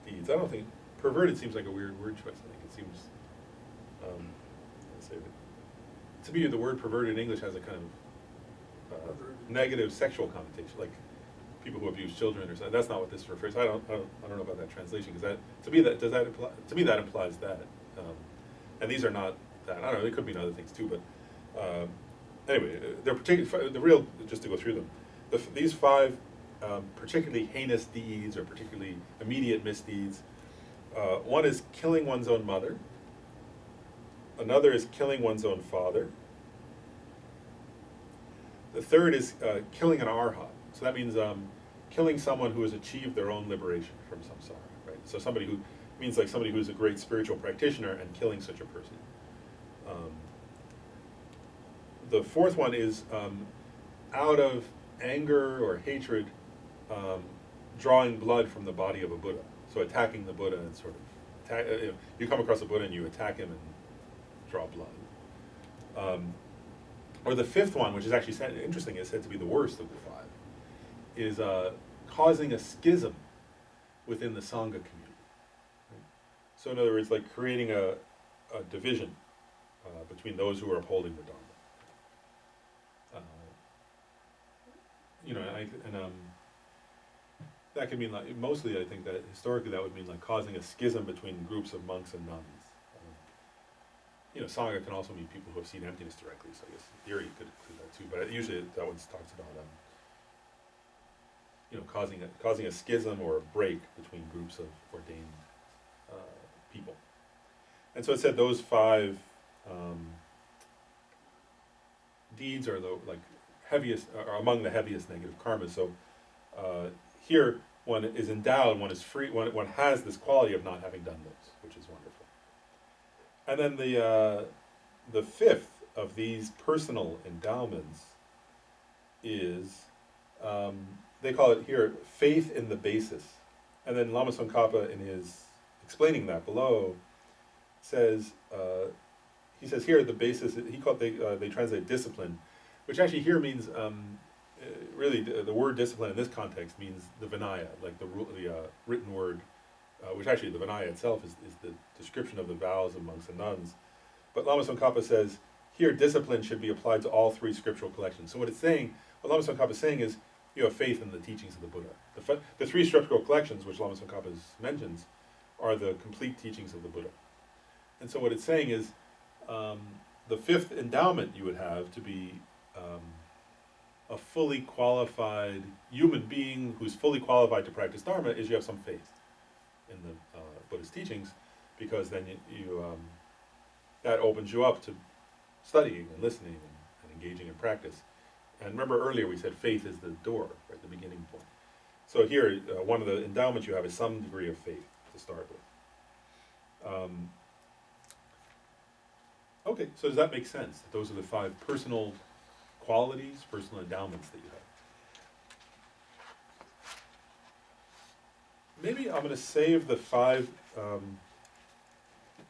deeds, I don't think, perverted seems like a weird word choice. I think it seems, let's say, to me the word perverted in English has a kind of negative sexual connotation, like people who abuse children or something. That's not what this refers. I don't know about that translation, because that to me that implies that, and these are not that. I don't know. They could mean other things too, but anyway, they're particularly just to go through them. These 5 particularly heinous deeds or particularly immediate misdeeds. One is killing one's own mother. Another is killing one's own father. The third is killing an arhat. So that means killing someone who has achieved their own liberation from samsara, right? So somebody who means like somebody who's a great spiritual practitioner and killing such a person. The fourth one is out of anger or hatred, drawing blood from the body of a Buddha. So attacking the Buddha and sort of you come across a Buddha and you attack him and draw blood. Or the fifth one, which is actually interesting, is said to be the worst of the 5, is causing a schism within the Sangha community. Right? So in other words, like creating a division between those who are upholding the Dharma. That could mean like, mostly I think that historically that would mean like causing a schism between groups of monks and nuns. Sangha can also mean people who have seen emptiness directly, so I guess in theory you could include that too, but usually that one talks about causing a schism or a break between groups of ordained people. And so it said those 5 deeds are the like heaviest, are among the heaviest negative karmas. So here one is endowed, one is free, one has this quality of not having done those, which is wonderful. And then the fifth of these personal endowments is, they call it here faith in the basis. And then Lama Tsongkhapa, in his explaining that below, says, he says here the basis, they translate discipline, which actually here means, really the word discipline in this context means the Vinaya, like the written word, which actually the Vinaya itself is the description of the vows of monks and nuns. But Lama Tsongkhapa says, here discipline should be applied to all three scriptural collections. So what Lama Tsongkhapa is saying is, you have faith in the teachings of the Buddha. The three scriptural collections, which Lama Tsongkhapa mentions, are the complete teachings of the Buddha. And so what it's saying is, the fifth endowment you would have to be a fully qualified human being who's fully qualified to practice Dharma is you have some faith in the Buddhist teachings, because then you that opens you up to studying and listening and engaging in practice. And remember earlier we said faith is the door, right, the beginning point. So here, one of the endowments you have is some degree of faith to start with. Okay, so does that make sense? Those are the 5 personal qualities, personal endowments that you have. Maybe I'm going to save the 5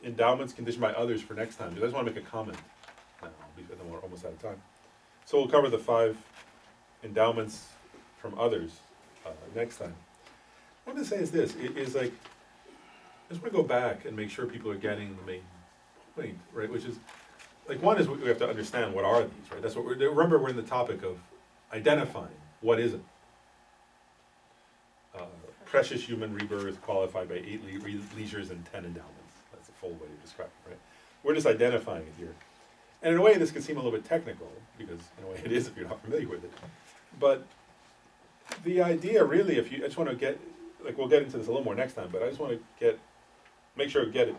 endowments conditioned by others for next time, because I just want to make a comment now, because then we're almost out of time. So we'll cover the 5 endowments from others next time. What I want to say is this, it is like, I just want to go back and make sure people are getting the main point, right, which is, like, one is we have to understand what are these, right? That's what remember we're in the topic of identifying what is it. Precious human rebirth qualified by 8 leisures and 10 endowments. That's a full way to describe it, right? We're just identifying it here. And in a way this can seem a little bit technical, because in a way it is if you're not familiar with it. But the idea really, I just want to get, like, we'll get into this a little more next time, but I just want to make sure I get it,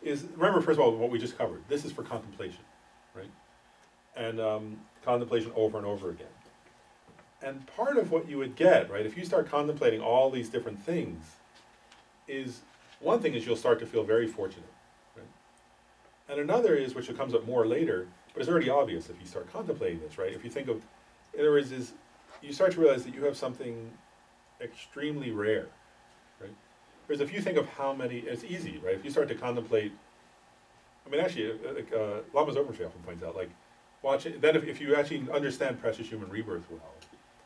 is, remember first of all what we just covered. This is for contemplation, right? And contemplation over and over again. And part of what you would get, right, if you start contemplating all these different things, is, one thing is you'll start to feel very fortunate, right? And another is, which comes up more later, but it's already obvious if you start contemplating this, right? If you think of, in other words, is you start to realize that you have something extremely rare, right? Whereas if you think of how many, it's easy, right? If you start to contemplate, I mean, actually, like, Lama's Overshay often points out, like, watch it, then if you actually understand precious human rebirth well,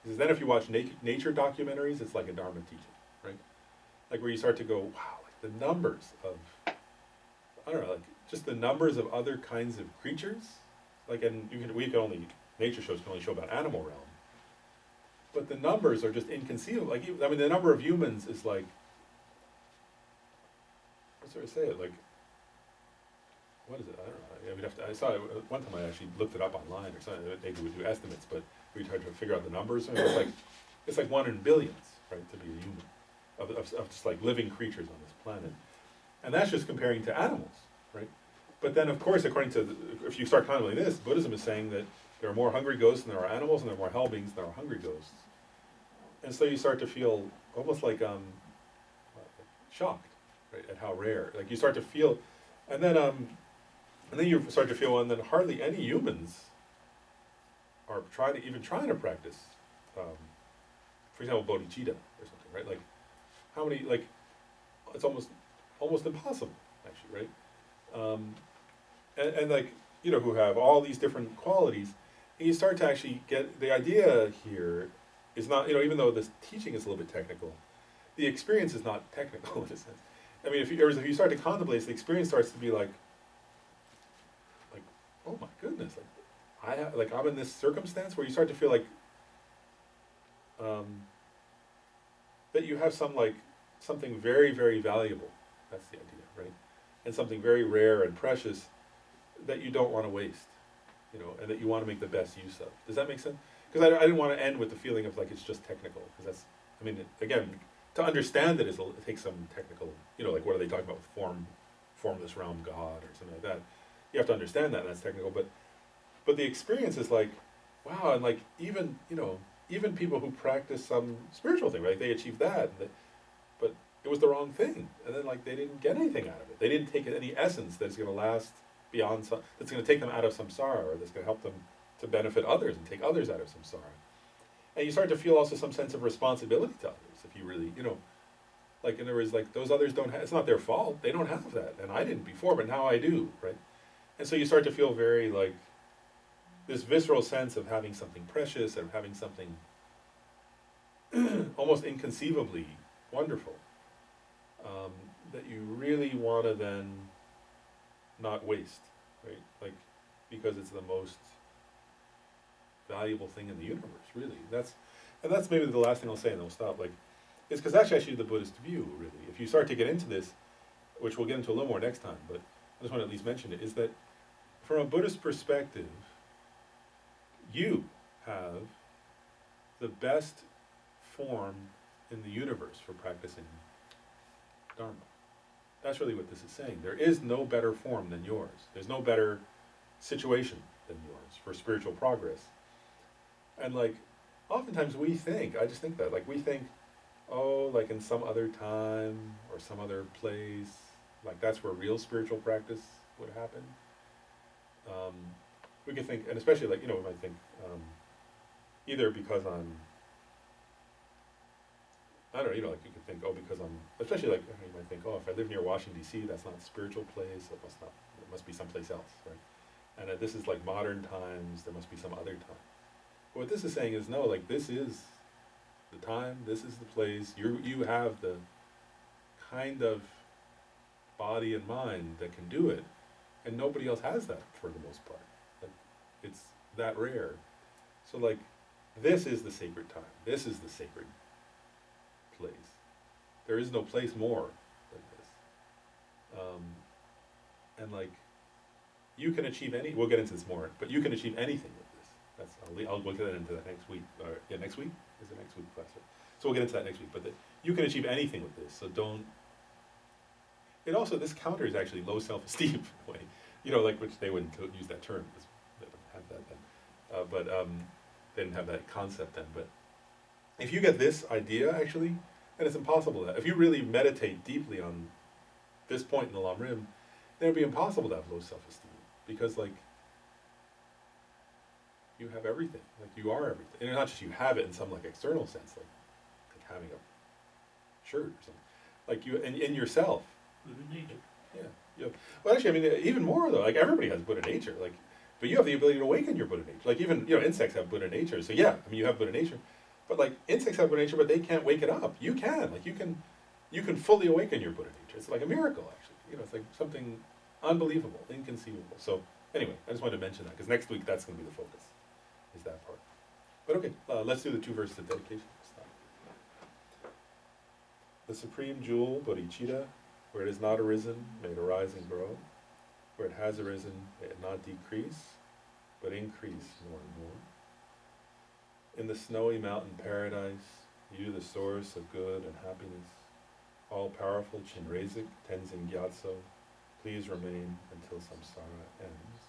because then if you watch nature documentaries, it's like a Dharma teaching, right? Like where you start to go, wow, like the numbers of, I don't know, like just the numbers of other kinds of creatures, like, and nature shows can only show about animal realm, but the numbers are just inconceivable. Like, I mean, the number of humans is like, what's there to say it, like, what is it? I don't know. I saw it one time. I actually looked it up online or something. They would do estimates, but we tried to figure out the numbers. And it's like 1 in billions, right, to be a human, of just like living creatures on this planet, and that's just comparing to animals, right? But then, of course, according to if you start contemplating this, Buddhism is saying that there are more hungry ghosts than there are animals, and there are more hell beings than there are hungry ghosts, and so you start to feel almost like shocked, right, at how rare. Like you start to feel, and then you start to feel, and then hardly any humans are trying to practice, for example, bodhicitta or something, right? Like, how many, like, it's almost impossible, actually, right? And like, you know, who have all these different qualities, and you start to actually get, the idea here is not, you know, even though this teaching is a little bit technical, the experience is not technical in a sense. I mean, if you start to contemplate this, the experience starts to be like, oh my goodness, like I'm in this circumstance, where you start to feel like that you have something very, very valuable. That's the idea, right? And something very rare and precious that you don't want to waste, you know, and that you want to make the best use of. Does that make sense? Because I didn't want to end with the feeling of like it's just technical, because that's, I mean, again, to understand it takes some technical, you know, like what are they talking about with formless realm God or something like that. You have to understand that, and that's technical, but But the experience is like, wow, and like even, even people who practice some spiritual thing, right? They achieved that, but it was the wrong thing. And then like they didn't get anything out of it. They didn't take any essence that's going to last beyond some, that's going to take them out of samsara, or that's going to help them to benefit others and take others out of samsara. And you start to feel also some sense of responsibility to others if you really, like in other words, like those others don't have, it's not their fault. They don't have that. And I didn't before, but now I do, right? And so you start to feel very like this visceral sense of having something precious, of having something almost inconceivably wonderful, that you really want to then not waste, right? Like, because it's the most valuable thing in the universe, really. And that's maybe the last thing I'll say, and then we'll stop. Like, it's because that's actually the Buddhist view, really. If you start to get into this, which we'll get into a little more next time, but I just want to at least mention it, is that from a Buddhist perspective, you have the best form in the universe for practicing Dharma. That's really what this is saying. There is no better form than yours. There's no better situation than yours for spiritual progress. And like, oftentimes we think, I just think that, like we think, oh, like in some other time or some other place, like that's where real spiritual practice would happen. We could think, and especially like, we might think, either because I don't know, like you could think, oh, because especially like, you might think, oh, if I live near Washington, D.C., that's not a spiritual place, it must be someplace else, right? And this is like modern times, there must be some other time. But what this is saying is, no, like this is the time, this is the place, you have the kind of body and mind that can do it, and nobody else has that for the most part. Like, it's that rare. So like, this is the sacred time, this is the sacred place. There is no place more than this. And like, you can achieve we'll get into this more, but you can achieve anything with this. I'll get into that next week. Next week? Is it next week, Professor? So we'll get into that next week, but you can achieve anything with this, so don't. It also, this counters actually low self-esteem in a way, like, which they wouldn't use that term, because they don't have that then. But they didn't have that concept then, but if you get this idea, actually, and it's impossible that, if you really meditate deeply on this point in the Lam Rim, then it would be impossible to have low self-esteem, because, like, you have everything, like, you are everything, and not just you have it in some, like, external sense, like having a shirt or something, like, you, in yourself. Buddha nature. Yeah. Well, actually, I mean, even more, though, like, everybody has Buddha nature, like, but you have the ability to awaken your Buddha nature, like, even, insects have Buddha nature, so yeah, I mean, you have Buddha nature. But like, insects have Buddha nature, but they can't wake it up. You can. Like, you can fully awaken your Buddha nature. It's like a miracle, actually. It's like something unbelievable, inconceivable. So anyway, I just wanted to mention that, because next week that's going to be the focus, is that part. But okay, let's do the 2 verses of dedication. The supreme jewel, bodhicitta, where it has not arisen, may it arise and grow. Where it has arisen, may it not decrease, but increase more and more. In the snowy mountain paradise, you the source of good and happiness, all-powerful Chinrezik, Tenzin Gyatso, please remain until samsara ends.